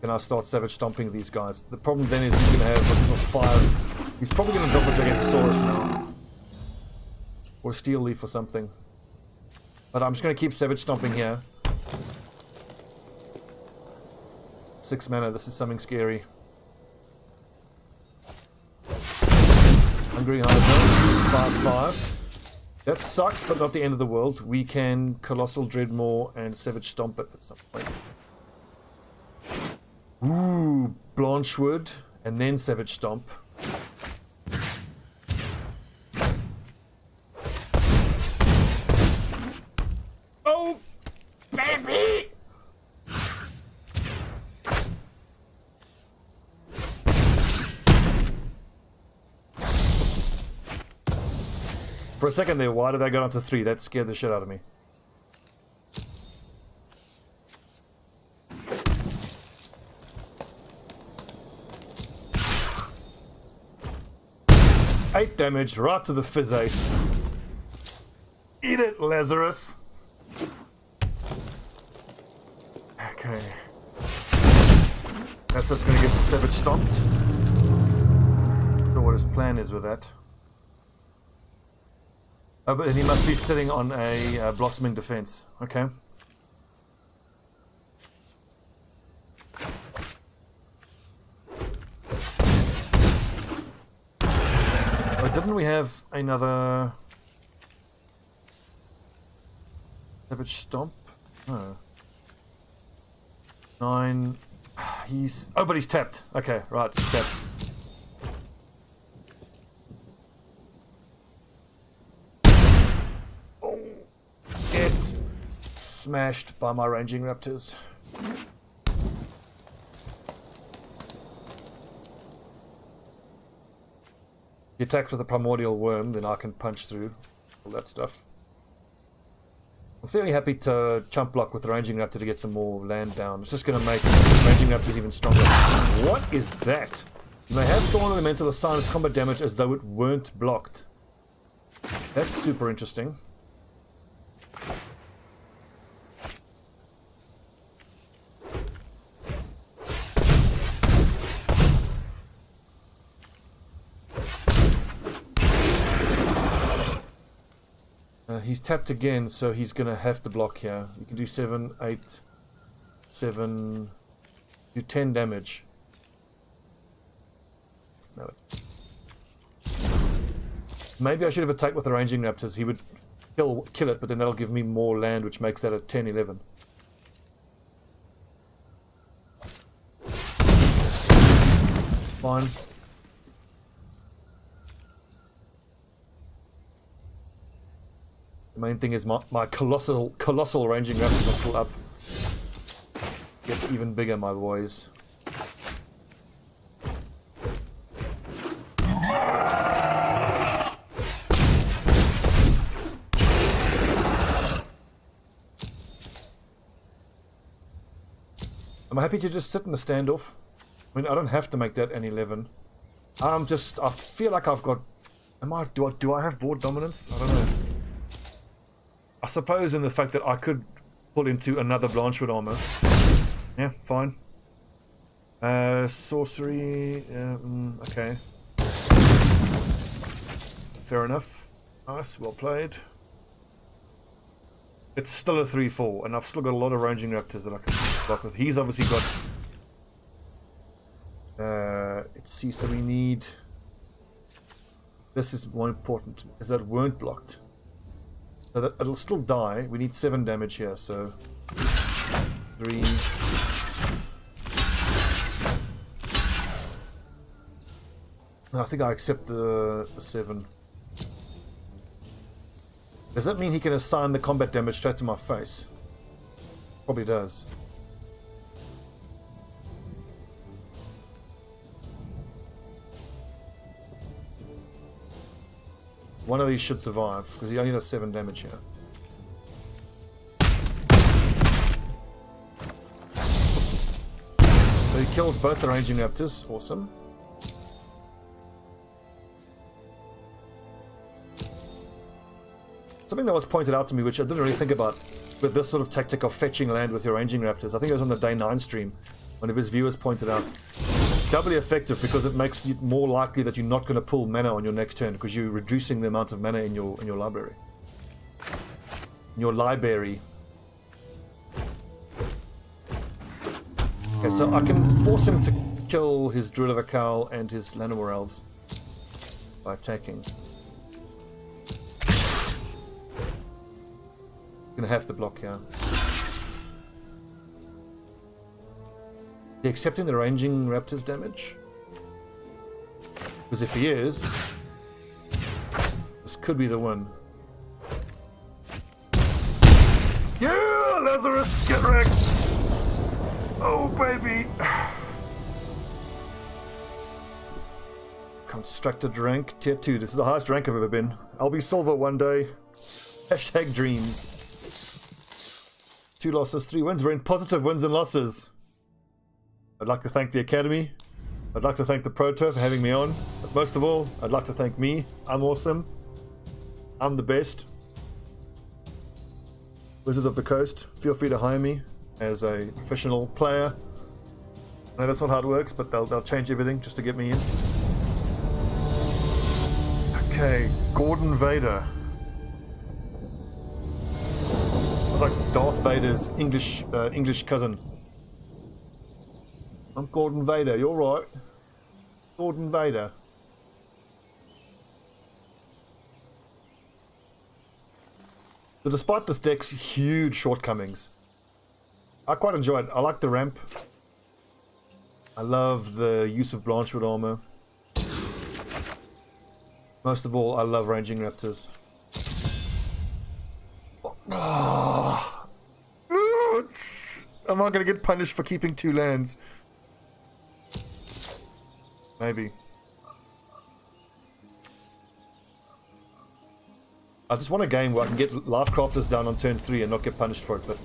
can I start savage stomping these guys. The problem then is he's going to have 5. He's probably going to drop a Gigantosaurus now, or a Steel Leaf or something. But I'm just going to keep savage stomping here. 6 mana, this is something scary. Hungry Hydra, 5/5. That sucks, but not the end of the world. We can Colossal Dreadmaw and Savage Stomp it at some point. Ooh, Blanchwood, and then Savage Stomp. Oh, baby! For a second there, why did I go down to 3? That scared the shit out of me. Eight damage, right to the fizz ace. Eat it, Lazarus. Okay. That's just gonna get Savage stomped. Not sure what his plan is with that. Oh, but he must be sitting on a blossoming defense. Okay. Oh, didn't we have another Savage Stomp? No. 9. He's... Oh, but he's tapped. Okay, right, he's tapped. Oh, get smashed by my ranging raptors. He attacks with a primordial worm, then I can punch through all that stuff. I'm fairly happy to chump block with the ranging raptor to get some more land down. It's just going to make ranging raptors even stronger. What is that? You may have Thorn Elemental assign its combat damage as though it weren't blocked. That's super interesting. He's tapped again, so he's going to have to block here. You can do 7, 8, 7, do 10 damage. No. Maybe I should have attacked with the ranging raptors. He would kill it, but then that'll give me more land, which makes that a 10, 11. It's fine. The main thing is my colossal ranging raptors are still up. Get even bigger, my boys. I'm happy to just sit in the standoff. I mean, I don't have to make that an 11. I feel like I've got... Do I have board dominance? I don't know. I suppose in the fact that I could pull into another Blanchwood armor. Yeah, fine. Sorcery... okay. Fair enough. Nice, well played. It's still a 3-4, and I've still got a lot of ranging raptors that I can block with. He's obviously got... let's see, so we need... This is more important, is that it weren't blocked. So that it'll still die. We need 7 damage here, so... 3... I think I accept the 7. Does that mean he can assign the combat damage straight to my face? Probably does. One of these should survive, because he only does 7 damage here. So he kills both the ranging raptors. Awesome. Something that was pointed out to me, which I didn't really think about, with this sort of tactic of fetching land with your ranging raptors. I think it was on the day 9 stream. One of his viewers pointed out. It's doubly effective because it makes it more likely that you're not going to pull mana on your next turn, because you're reducing the amount of mana in your library. In your library. Okay, so I can force him to kill his Druid of the Cowl and his Llanowar Elves by attacking. Gonna have to block here. Is he accepting the ranging raptors damage? Because if he is, this could be the one. Yeah, Lazarus, get wrecked! Oh baby! Constructed rank, tier 2. This is the highest rank I've ever been. I'll be silver one day. Hashtag dreams. 2 losses, 3 wins. We're in positive wins and losses. I'd like to thank the Academy. I'd like to thank the Pro Tour for having me on. But most of all, I'd like to thank me. I'm awesome. I'm the best. Wizards of the Coast, feel free to hire me as a professional player. I know that's not how it works, but they'll change everything just to get me in. Okay, Gordon Vader. It's like Darth Vader's English cousin. I'm Gordon Vader, you're right. Gordon Vader. So despite this deck's huge shortcomings, I quite enjoy it. I like the ramp. I love the use of Blanchwood armor. Most of all, I love ranging raptors. Oh. Am I going to get punished for keeping 2 lands? Maybe. I just want a game where I can get Life Crafters down on turn 3 and not get punished for it, but...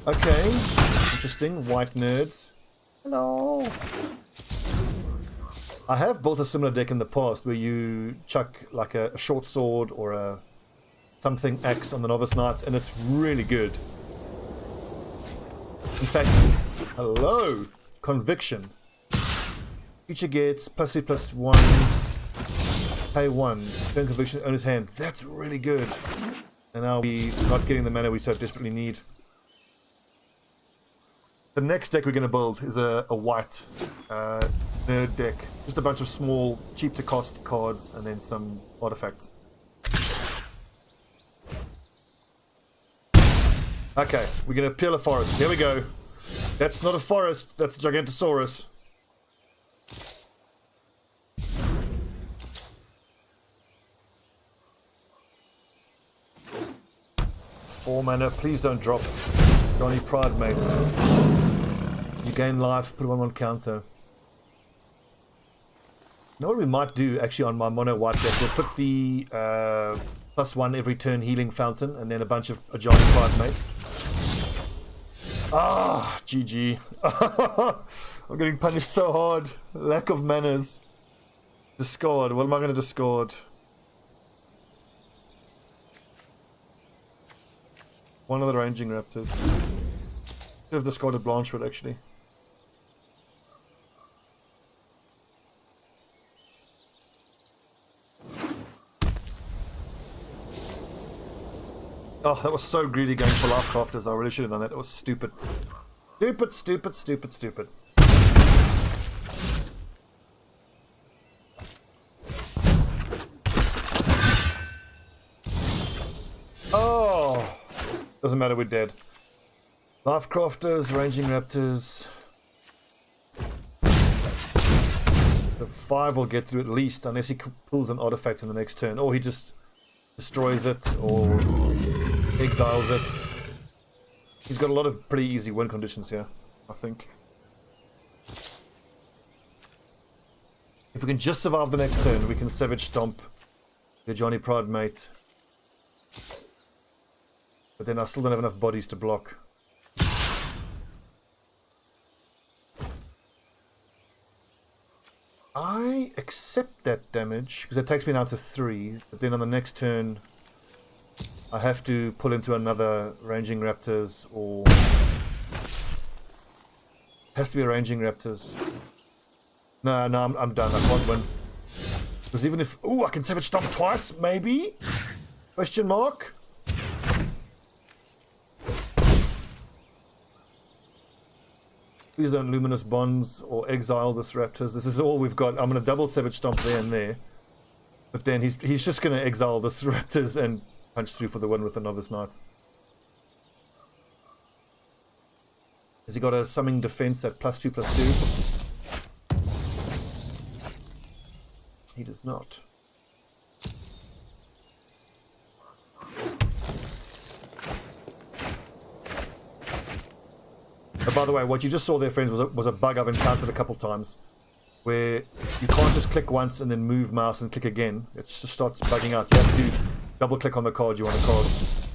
Okay. Interesting. White nerds. Hello. I have built a similar deck in the past where you chuck like a short sword or a something axe on the Novice Knight, and it's really good. In fact, hello! Conviction. Creature gets +3/+1. Pay 1. Turn Conviction, owner's hand. That's really good. And now we're not getting the mana we so desperately need. The next deck we're going to build is a white nerd deck. Just a bunch of small, cheap to cost cards and then some artifacts. Okay, we're going to peel a forest. Here we go. That's not a forest, that's a Gigantosaurus. Four mana, please don't drop. Johnny Pride, mates. You gain life, put 1/1 counter. You know what we might do actually on my mono white deck? We'll put the +1 every turn healing fountain and then a bunch of Johnny Pride mates. Ah, GG. I'm getting punished so hard. Lack of manners. Discard. What am I going to discard? One of the ranging raptors. Should have discarded Blanchwood actually. Oh, that was so greedy going for Life Crafters. I really should have done that. That was stupid. Stupid, stupid, stupid, stupid. Oh! Doesn't matter, we're dead. Life Crafters, Ranging Raptors. The 5 will get through at least, unless he pulls an artifact in the next turn. Or he just destroys it, or exiles it. He's got a lot of pretty easy win conditions here, I think. If we can just survive the next turn, we can Savage Stomp the Johnny Pride mate. But then I still don't have enough bodies to block. I accept that damage, because it takes me down to 3, but then on the next turn I have to pull into another Ranging Raptors, or... has to be a Ranging Raptors. No, I'm done, I can't win. Because even if... ooh, I can Savage Stomp twice, maybe? Question mark? Please don't Luminous Bonds or exile this Raptors. This is all we've got. I'm going to double Savage Stomp there and there. But then he's just going to exile this Raptors and punch through for the win with the Novice Knight. Has he got a Summoning Defense at +2/+2? He does not. Oh, by the way, what you just saw there, friends, was a bug I've encountered a couple times. where you can't just click once and then move mouse and click again. It just starts bugging out. You have to double click on the card you want to cast.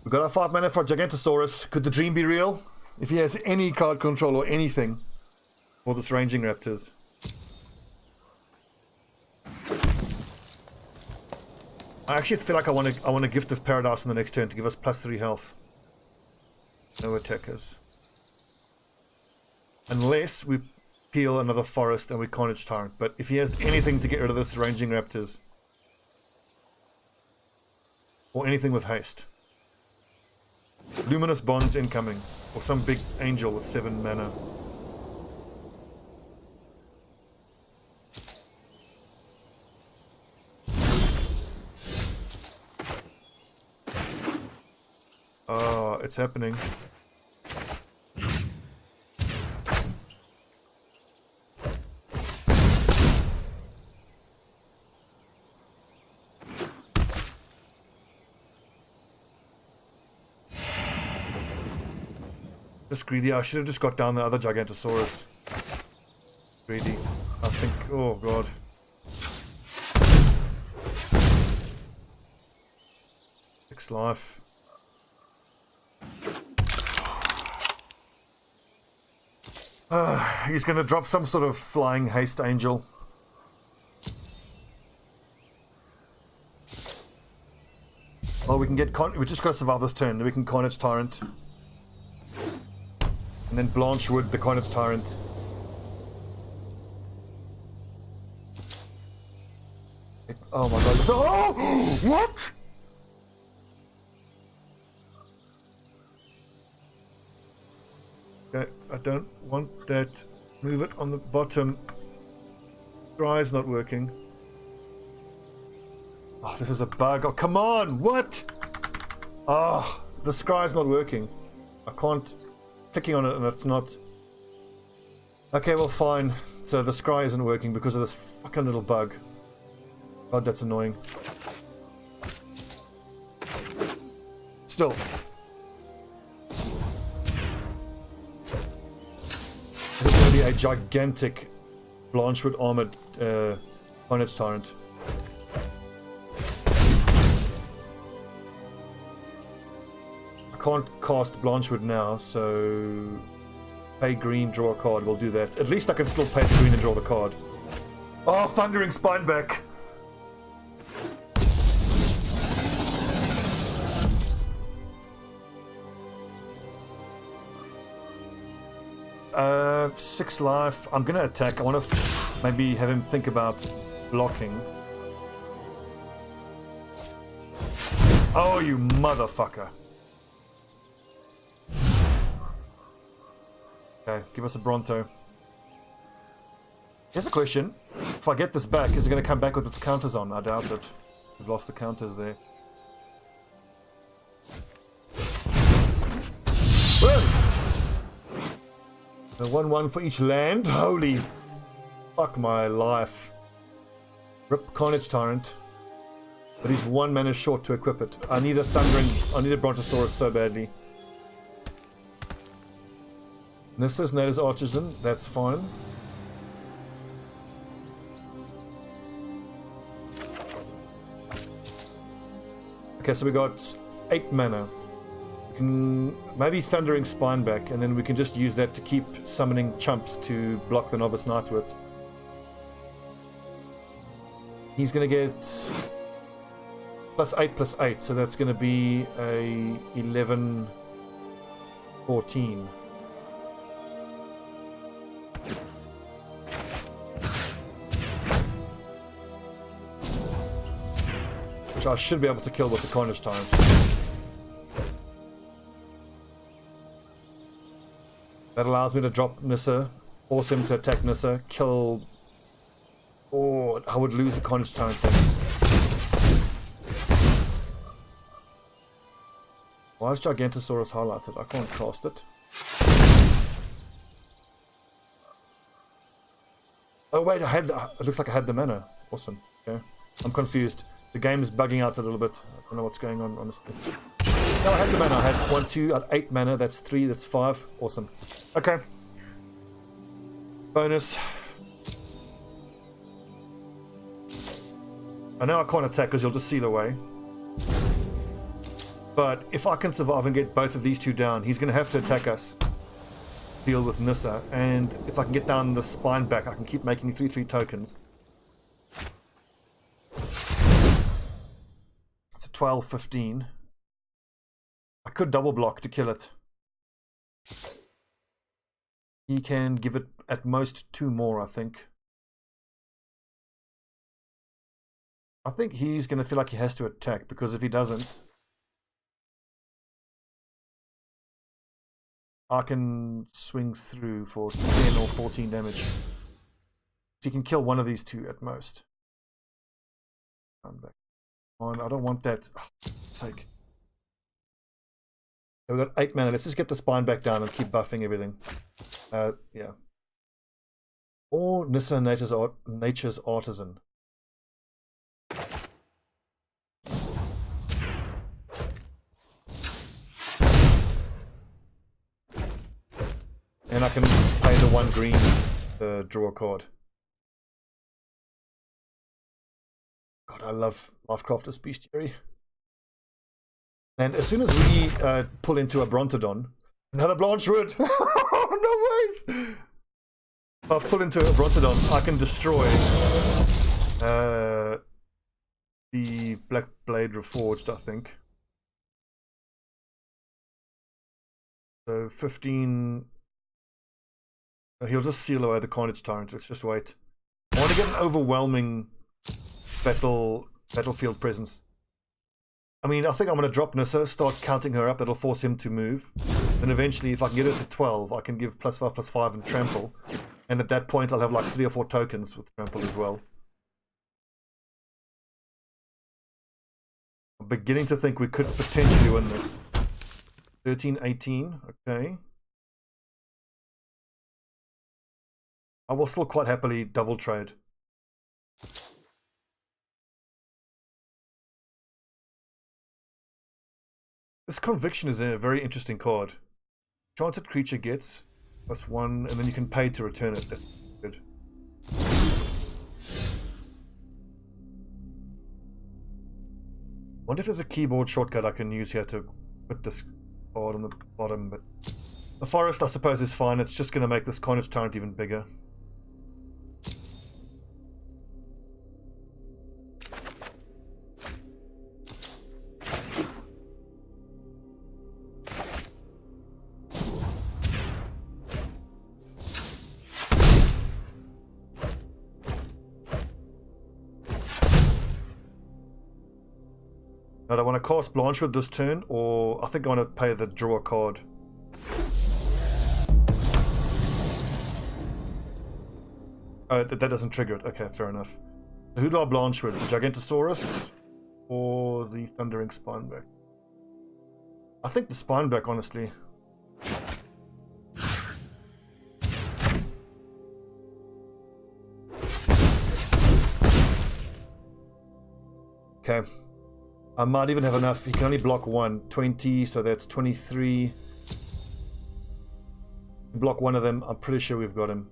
We've got our 5 mana for Gigantosaurus. Could the dream be real? If he has any card control or anything for this Ranging Raptors. I actually feel like I want to Gift of Paradise on the next turn to give us +3 health. No attackers. Unless we peel another forest and we Carnage Tyrant. But if he has anything to get rid of this Ranging Raptors. Or anything with haste. Luminous Bonds incoming. Or some big angel with 7 mana. Oh, it's happening. Just greedy. I should have just got down the other Gigantosaurus. Greedy. I think. Oh god. Six life. He's going to drop some sort of flying haste angel. Well, we can get we just got to survive this turn. Then we can Carnage Tyrant. And then Blanchwood, the Carnage Tyrant. Oh my god. So, oh! What? Okay, I don't want that. Move it on the bottom. Dry is not working. Oh, this is a bug. Oh, come on! What? Oh, the scry's not working. I can't. Clicking on it and it's not. Okay, well, fine. So the scry isn't working because of this fucking little bug. God, that's annoying. Still. This is going to be a gigantic Blanchwood armored Carnage Tyrant. I can't cast Blanchwood now, so pay green, draw a card. We'll do that. At least I can still pay the green and draw the card. Oh, Thundering Spineback! 6 life. I'm gonna attack. I want to maybe have him think about blocking. Oh, you motherfucker. Okay, give us a Bronto. Here's a question. If I get this back, is it going to come back with its counters on? I doubt it. We've lost the counters there. Whoa! The 1-1 for each land. Holy fuck my life. Rip Carnage Tyrant. But he's 1 mana short to equip it. I need a Thundering... I need a Brontosaurus so badly. Nissa's Nader's Artisan. That's fine. Okay, so we got 8 mana. We can maybe Thundering Spineback, and then we can just use that to keep summoning chumps to block the Novice Knight with. He's going to get +8/+8, so that's going to be a 11, 14. Which I should be able to kill with the Carnage Tyrant. That allows me to drop Nissa, force him to attack Nissa, kill... Oh, I would lose the Carnage Tyrant then. Why is Gigantosaurus highlighted? I can't cast it. Oh wait, I had... It looks like I had the mana. Awesome. Okay. I'm confused. The game is bugging out a little bit. I don't know what's going on, honestly. No, I had the mana. I had 1, 2, I had 8 mana. That's 3, that's 5. Awesome. Okay. Bonus. I know I can't attack because you'll just seal away. But if I can survive and get both of these two down, he's going to have to attack us. Deal with Nissa. And if I can get down the spine back, I can keep making 3/3 tokens. It's a 12-15. I could double block to kill it. He can give it at most 2 more, I think. I think he's going to feel like he has to attack, because if he doesn't, I can swing through for 10 or 14 damage. So he can kill one of these two at most. I'm back on. I don't want that. Oh, for God's sake. So we've got 8 mana. Let's just get the spine back down and keep buffing everything. Yeah. Or Nissa, Nature's Artisan. And I can pay the 1 green to draw a card. God, I love Lovecrafter's Bestiary. And as soon as we pull into a Brontodon, another Blanchwood! No ways! If I pull into a Brontodon, I can destroy the Black Blade Reforged, I think. So 15... He'll just seal away the Carnage Tyrant. Let's just wait. I want to get an overwhelming battlefield presence. I mean, I think I'm going to drop Nissa, start counting her up. That'll force him to move. Then eventually, if I can get her to 12, I can give +5/+5 and trample. And at that point, I'll have like 3 or 4 tokens with trample as well. I'm beginning to think we could potentially win this. 13-18, okay. I will still quite happily double trade. This Conviction is a very interesting card. Enchanted creature gets +1, and then you can pay to return it. That's good. Wonder if there's a keyboard shortcut I can use here to put this card on the bottom, but the forest I suppose is fine. It's just going to make this Carnage Tyrant even bigger. Now, do I want to cast Blanchwood this turn, or I think I want to pay the draw a card. Oh, that doesn't trigger it. Okay, fair enough. So who do I Blanchwood? The Gigantosaurus or the Thundering Spineback? I think the Spineback, honestly. Okay. I might even have enough. He can only block 1. 20, so that's 23. Block 1 of them. I'm pretty sure we've got him.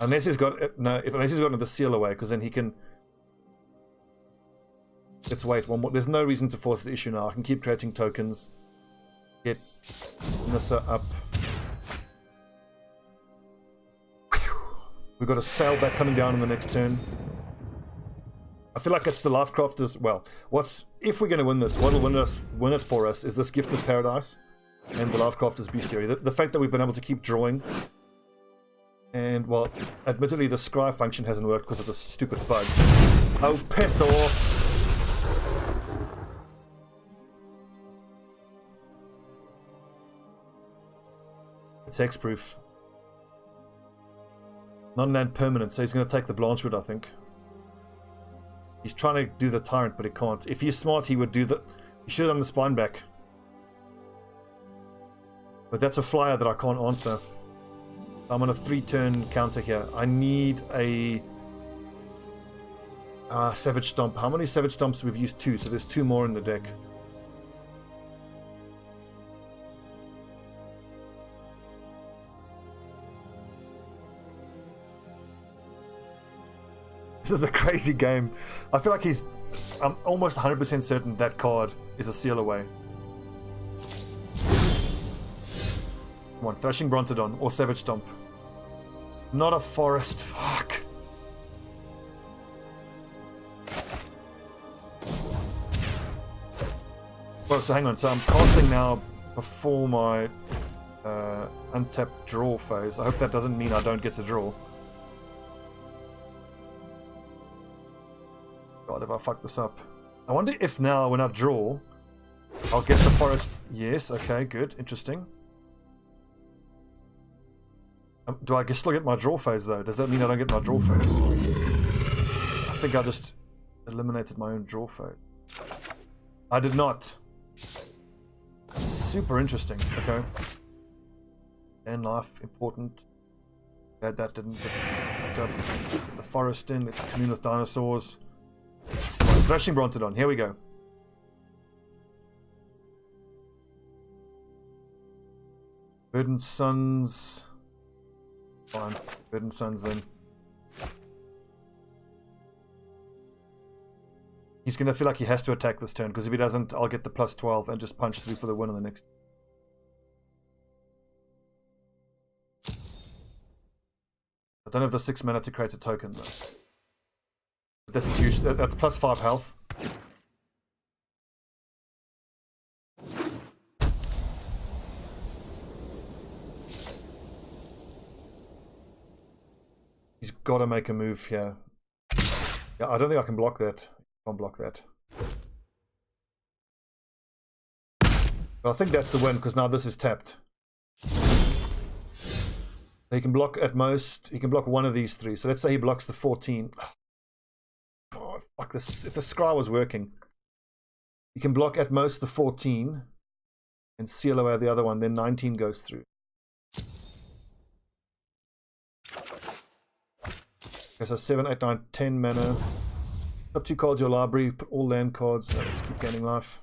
Unless he's got... No, unless he's got another seal away, because then he can... Let's wait one more. There's no reason to force the issue now. I can keep creating tokens. Get Nissa up. We've got a sailback coming down in the next turn. I feel like it's the Lovecrafters. Well, if we're going to win this, what will win it for us is this Gift of Paradise and the Lovecrafters Bestiary. The fact that we've been able to keep drawing, and well, admittedly the scry function hasn't worked because of this stupid bug. Oh, piss off! It's hexproof. Non-land permanent, so he's going to take the Blanchwood, I think. He's trying to do the Tyrant, but he can't. If he's smart, he would do the... He should have done the Spineback. But that's a flyer that I can't answer. I'm on a 3-turn counter here. I need a... Savage Stomp. How many Savage Stomps? We've used 2, so there's 2 more in the deck. This is a crazy game. I feel like I'm almost 100% certain that card is a seal away. Come on, Thrashing Brontodon or Savage Stomp. Not a forest. Fuck. Well, so hang on. So I'm casting now before my untapped draw phase. I hope that doesn't mean I don't get to draw. God, if I fuck this up. I wonder if now when I draw, I'll get the forest. Yes, okay, good, interesting. Do I still get my draw phase though? Does that mean I don't get my draw phase? I think I just eliminated my own draw phase. I did not. Super interesting, okay. And life, important. Glad that didn't get the forest in. Let's commune with dinosaurs. Thrashing Brontodon, here we go. Verdant Suns. Fine, Verdant Suns then. He's going to feel like he has to attack this turn, because if he doesn't, I'll get the plus 12 and just punch through for the win on the next. I don't have the 6 mana to create a token though. This is huge. That's plus 5 health. He's got to make a move here. Yeah, I don't think I can block that. I can't block that. But I think that's the win because now this is tapped. He can block at most. He can block one of these three. So let's say he blocks the 14. Oh, fuck this. If the scry was working, he can block at most the 14 and seal away the other one. Then 19 goes through. Okay, so 7, 8, 9, 10 mana. Top 2 cards your library. Put all land cards. Let's keep gaining life.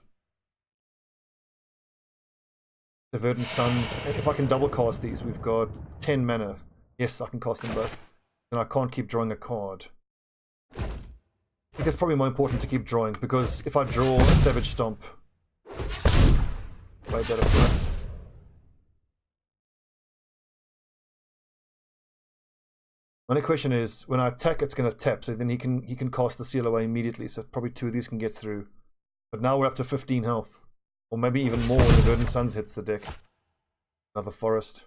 The Verdant Suns. If I can double cast these, we've got 10 mana. Yes, I can cast them both. And I can't keep drawing a card. I think it's probably more important to keep drawing, because if I draw a Savage Stomp, way better for us. My only question is, when I attack, it's going to tap, so then he can cast the seal away immediately, so probably 2 of these can get through. But now we're up to 15 health. Or maybe even more when the Verdant Suns hits the deck. Another forest.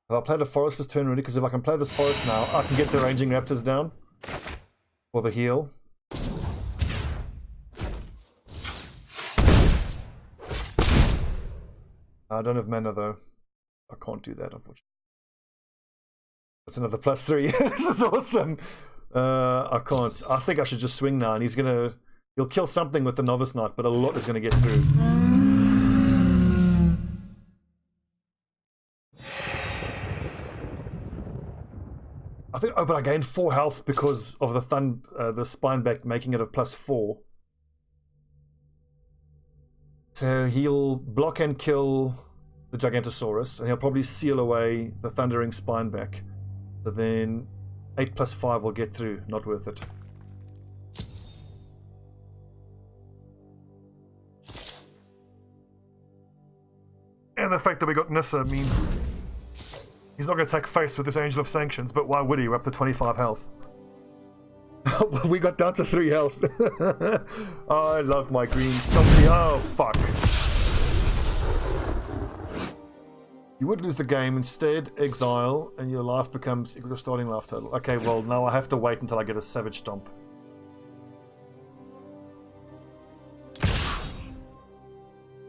I'll play the forest this turn already, because if I can play this forest now, I can get the ranging raptors down for the heal. I don't have mana though. I can't do that, unfortunately. That's another plus 3. This is awesome. I can't. I think I should just swing now, and he'll kill something with the Novice Knight, but a lot is gonna get through. I think. Oh, but I gained 4 health because of the spine back, making it a plus 4. So he'll block and kill the Gigantosaurus, and he'll probably seal away the Thundering Spineback. So then 8 plus 5 will get through. Not worth it. And the fact that we got Nissa means he's not going to take face with this Angel of Sanctions, but why would he? We're up to 25 health. We got down to 3 health. Oh, I love my green. Stop me. Oh, fuck. You would lose the game. Instead, exile, and your life becomes equal to your starting life total. Okay, well, now I have to wait until I get a Savage Stomp.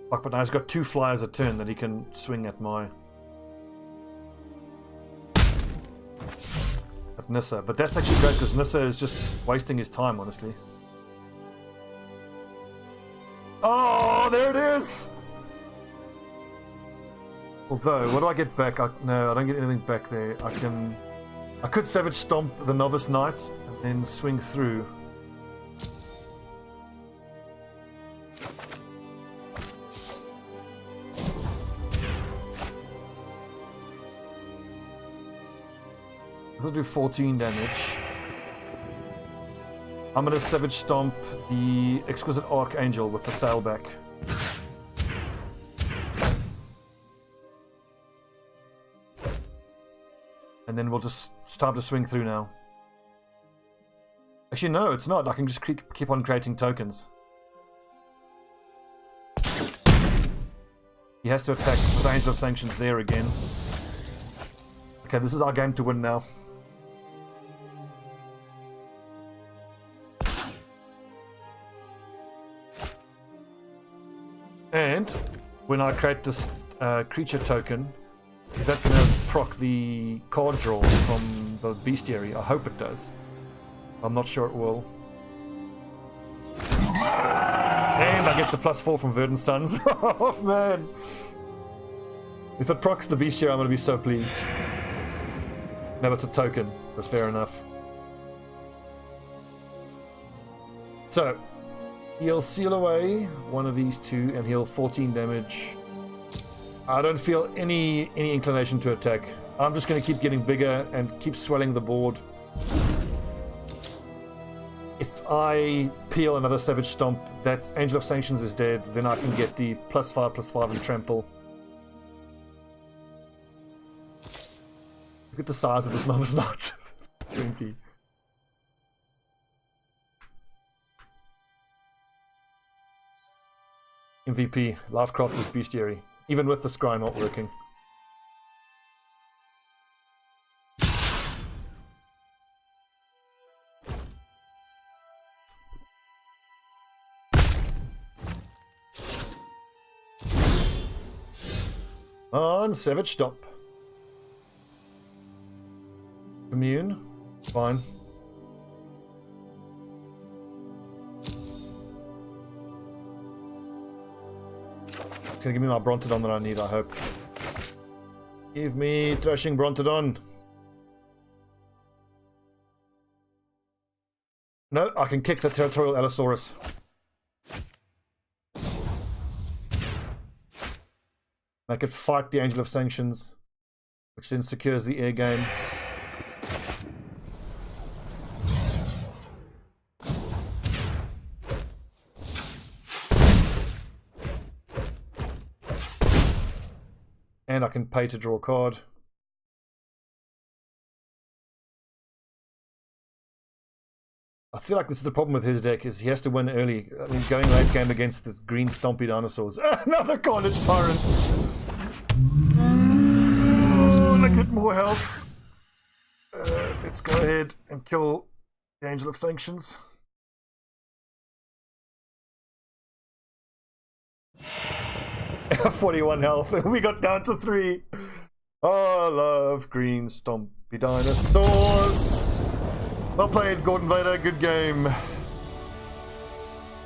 Fuck, but now he's got 2 flyers a turn that he can swing at my... at Nissa. But that's actually great, because Nissa is just wasting his time, honestly. Oh, there it is! Although, what do I get back? No, I don't get anything back there. I could Savage Stomp the Novice Knight and then swing through. This will do 14 damage. I'm going to Savage Stomp the Exquisite Archangel with the Sailback. And then we'll just start to swing through now. Actually, no, it's not. I can just keep on creating tokens. He has to attack with Angel of Sanctions there again. Okay, this is our game to win now. And when I create this creature token, is that going to proc the card draw from the bestiary? I hope it does. I'm not sure it will. And I get the +4 from Verdant Suns. Oh man! If it procs the bestiary, I'm going to be so pleased. No, it's a token, so fair enough. So, he'll seal away one of these two and he'll 14 damage. I don't feel any inclination to attack. I'm just going to keep getting bigger and keep swelling the board. If I peel another Savage Stomp, that Angel of Sanctions is dead, then I can get the +5/+5 and trample. Look at the size of this Novice Knight. 20. MVP, Lifecrafter's Bestiary. Even with the scry not working. On Savage Stomp. Commune. Fine. It's gonna give me my Brontodon that I need, I hope. Give me Thrashing Brontodon. No, I can kick the Territorial Allosaurus. I could fight the Angel of Sanctions, which then secures the air game. And I can pay to draw a card. I feel like this is the problem with his deck, is he has to win early. I mean, going late game against the green stompy dinosaurs. Another Carnage Tyrant! Oh, and I get more health. Let's go ahead and kill the Angel of Sanctions. $41 health. We got down to 3. Oh, I love green stompy dinosaurs. Well played, Gordon Vader. Good game.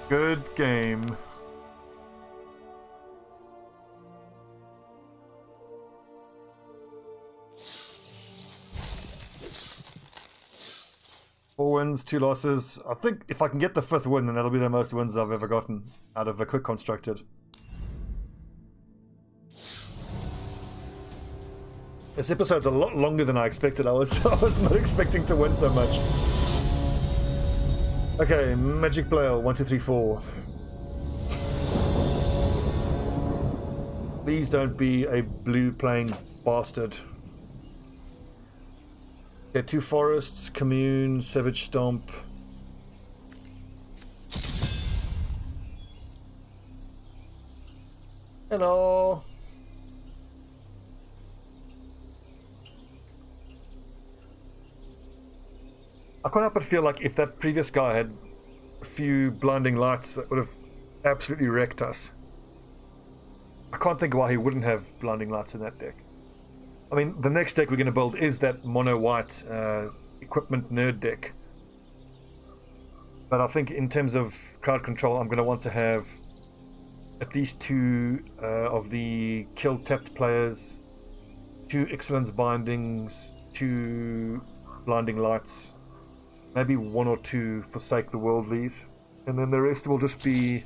Good game. Four wins, 2 losses. I think if I can get the 5th win, then that'll be the most wins I've ever gotten out of a quick constructed. This episode's a lot longer than I expected. I was not expecting to win so much. Okay, Magic Player, 1, 2, 3, 4. Please don't be a blue playing bastard. Okay, 2 forests, Commune, Savage Stomp. Hello. I can't help but feel like if that previous guy had a few blinding lights, that would have absolutely wrecked us. I can't think why he wouldn't have blinding lights in that deck. I mean, the next deck we're going to build is that mono-white equipment nerd deck. But I think in terms of crowd control, I'm going to want to have at least 2 of the kill tapped players, 2 Excellence Bindings, 2 blinding lights. Maybe 1 or 2 Forsake the Worldlies. And then the rest will just be...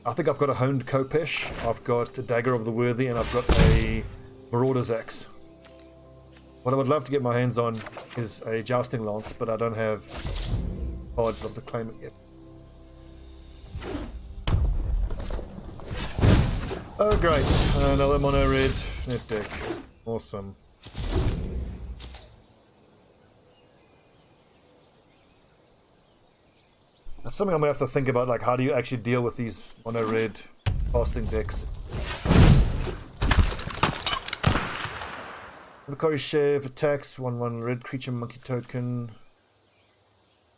I think I've got a Honed Kopesh, I've got a Dagger of the Worthy, and I've got a Marauder's Axe. What I would love to get my hands on is a Jousting Lance, but I don't have cards of the claim it yet. Oh great, another mono red net deck. Awesome. That's something I'm gonna have to think about, like how do you actually deal with these mono red casting decks. Macquarie Chef attacks, 1/1 red creature monkey token.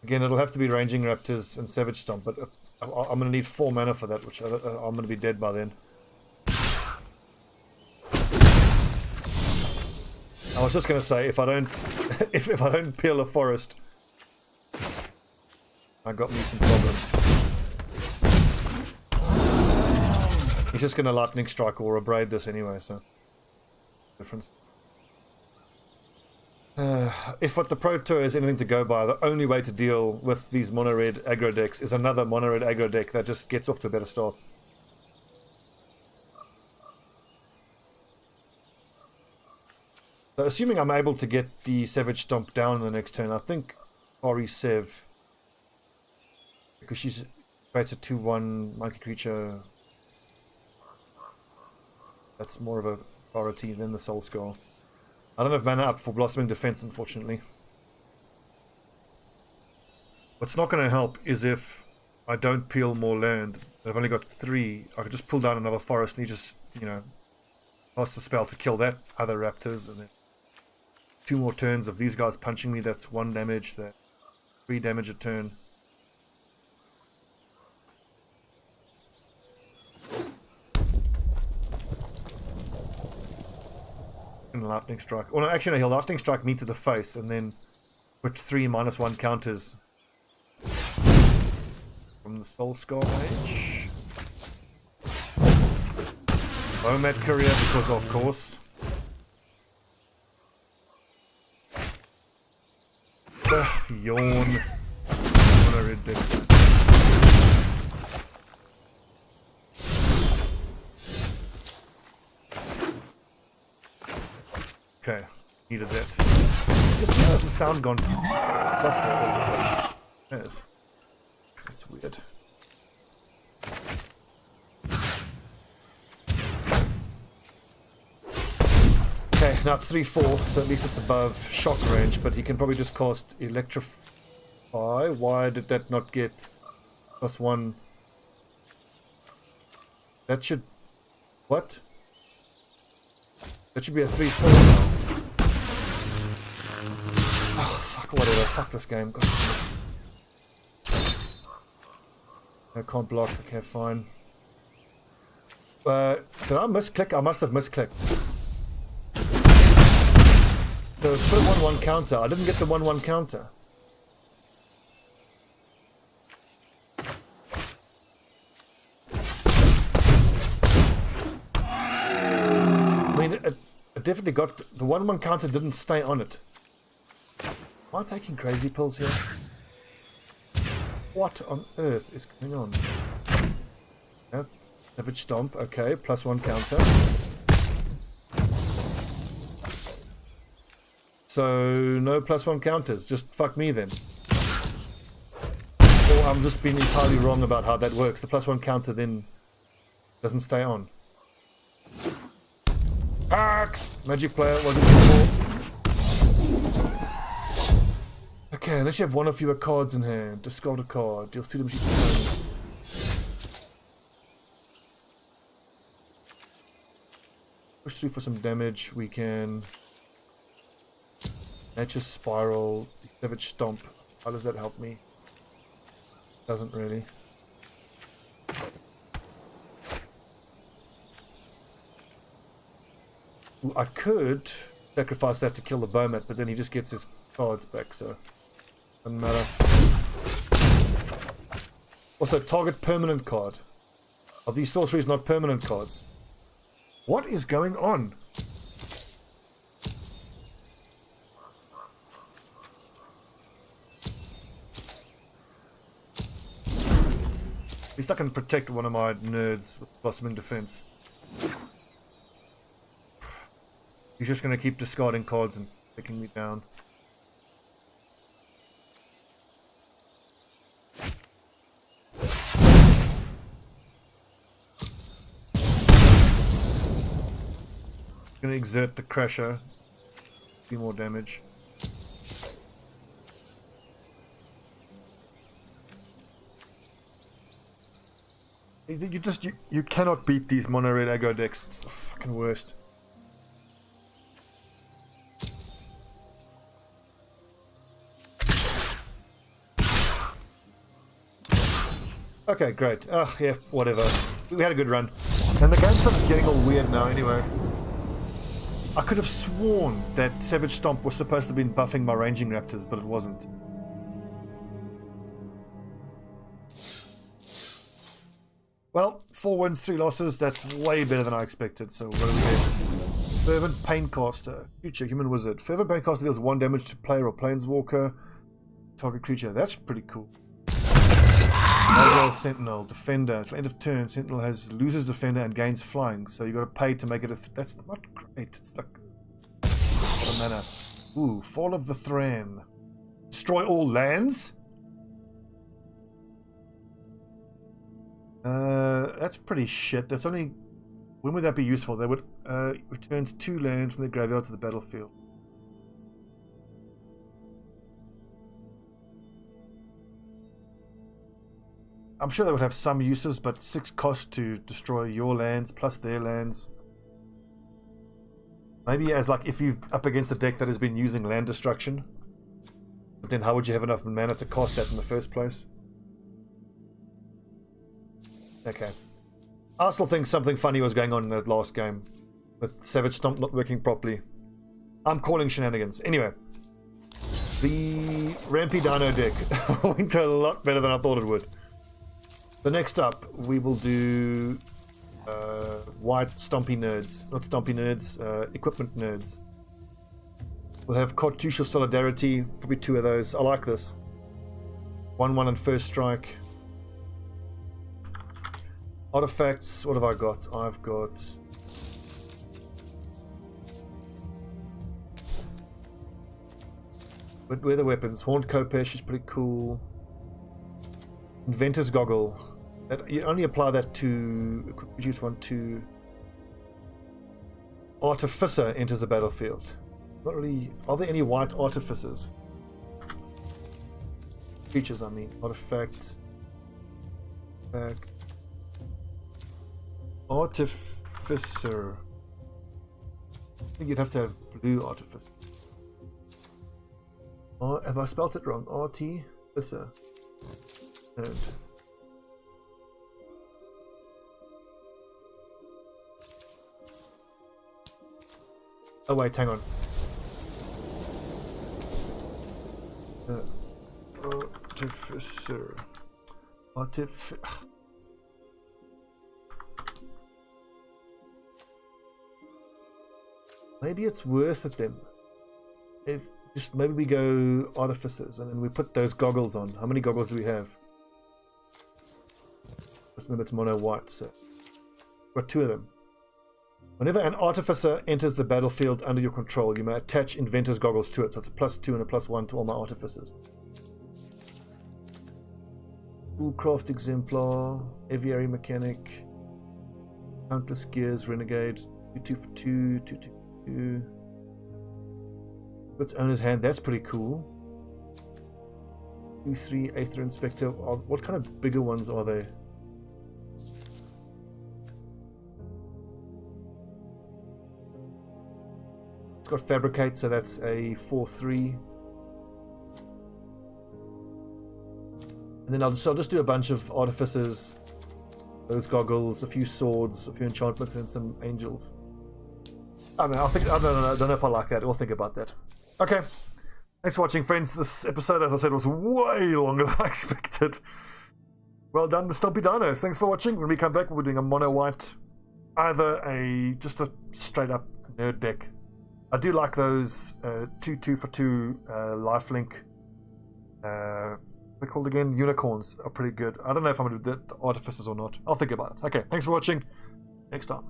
Again, it'll have to be Ranging Raptors and Savage Stomp, but I'm going to need 4 mana for that, which I'm going to be dead by then. I was just going to say, if I don't if I don't peel a forest, I got me some problems. He's just going to Lightning Strike or Abrade this anyway, so difference. If what the Pro Tour is anything to go by, the only way to deal with these mono red aggro decks is another mono red aggro deck that just gets off to a better start. So assuming I'm able to get the Savage Stomp down in the next turn, I think Ori Sev, because she's creates a 2/1 monkey creature, that's more of a priority than the Soul Skull. I don't have mana up for Blossoming Defense, unfortunately. What's not going to help is if I don't peel more land. I've only got 3. I could just pull down another forest and he just, you know, cast the spell to kill that other raptors, and then 2 more turns of these guys punching me. That's 1 damage. That's 3 damage a turn. And Lightning Strike. Well, no, actually, no, he'll Lightning Strike me to the face and then put 3 -1 counters from the Soul Skull Mage. Nomad Courier, because of course. Yawn. On a red deck. Okay, needed that. Just has the sound gone softer all of a sudden. Yes. That's weird. Okay, now it's 3/4, so at least it's above shock range, but he can probably just cast Electrify. Why did that not get +1? That should... What? That should be a 3/4 now. Oh, fuck, whatever. Fuck this game. God. I can't block. Okay, fine. Did I misclick? I must have misclicked. So put a 1/1 counter. I didn't get the 1/1 counter. I mean, it definitely got... The 1/1 counter didn't stay on it. Am I taking crazy pills here? What on earth is going on? Yep. Savage Stomp, okay, +1 counter. So, no +1 counters, just fuck me then. Or I'm just being entirely wrong about how that works. The +1 counter then doesn't stay on. Axe! Magic player wasn't before. Okay, unless you have 1 or fewer cards in hand, discard a card, deals 2 damage each opponent. Push through for some damage, we can... Nature's Spiral, Savage Stomp. How does that help me? Doesn't really. Ooh, I could sacrifice that to kill the Bowmat, but then he just gets his cards back, so doesn't matter. Also, target permanent card. Are these sorceries not permanent cards? What is going on? At least I can protect one of my nerds with Blossoming Defense. He's just going to keep discarding cards and taking me down. Gonna exert the crusher. Do more damage. You cannot beat these mono red aggro decks. It's the fucking worst. Okay, great. Ugh, yeah, whatever. We had a good run. And the game started getting all weird now anyway. I could have sworn that Savage Stomp was supposed to have been buffing my ranging raptors, but it wasn't. Well, 4 wins, 3 losses. That's way better than I expected. So what do we get? Fervent Paincaster. Future Human Wizard. Fervent Paincaster deals 1 damage to player or planeswalker. Target creature. That's pretty cool. Mobile Sentinel. Defender. At the end of turn, Sentinel loses Defender and gains flying. So you got to pay to make it that's not great. It's like a lot of mana. Ooh, Fall of the Thran. Destroy all lands? That's pretty shit. That's only... When would that be useful? They would returns 2 lands from the graveyard to the battlefield. I'm sure they would have some uses, but 6 cost to destroy your lands plus their lands. Maybe as like if you're up against a deck that has been using land destruction. But then how would you have enough mana to cost that in the first place? Okay. I still think something funny was going on in that last game. With Savage Stomp not working properly. I'm calling shenanigans. Anyway. The Rampy Dino deck went a lot better than I thought it would. So next up, we will do white Stompy Nerds. Not Stompy Nerds, Equipment Nerds. We'll have Cartouche of Solidarity. Probably 2 of those. I like this. 1/1 and first strike. Artifacts, what have I got? I've got... But where are the weapons? Horned Kopesh is pretty cool. Inventor's Goggle. You only apply that to... Produce 1, 2... Artificer enters the battlefield. Not really... Are there any white artificers? Creatures, I mean. Artifact... Artificer. I think you'd have to have blue Artificer. Have I spelled it wrong? Artificer. And oh wait, hang on. Artificer. Maybe it's worth it then. If just maybe we go artificers and then we put those goggles on. How many goggles do we have? Remember it's mono white, so we've got 2 of them. Whenever an artificer enters the battlefield under your control, you may attach inventor's goggles to it. So it's a +2 and a +1 to all my artificers. Toolcraft Exemplar, Aviary Mechanic, Countless Gears, Renegade, 2 for 2, 2, 2, 2. Puts owner's hand, that's pretty cool. 2, 3, Aether Inspector. What kind of bigger ones are they? It's got Fabricate, so that's a 4/3. And then I'll just do a bunch of artificers, those goggles, a few swords, a few enchantments, and some angels. I don't know. I don't know if I like that. We'll think about that. Okay. Thanks for watching, friends. This episode, as I said, was way longer than I expected. Well done, the Stompy Dinos. Thanks for watching. When we come back, we'll be doing a mono white, either just a straight up nerd deck. I do like those 2 for 2 lifelink. They're called again unicorns. Are pretty good. I don't know if I'm going to do the artificers or not. I'll think about it. Okay. Thanks for watching. Next time.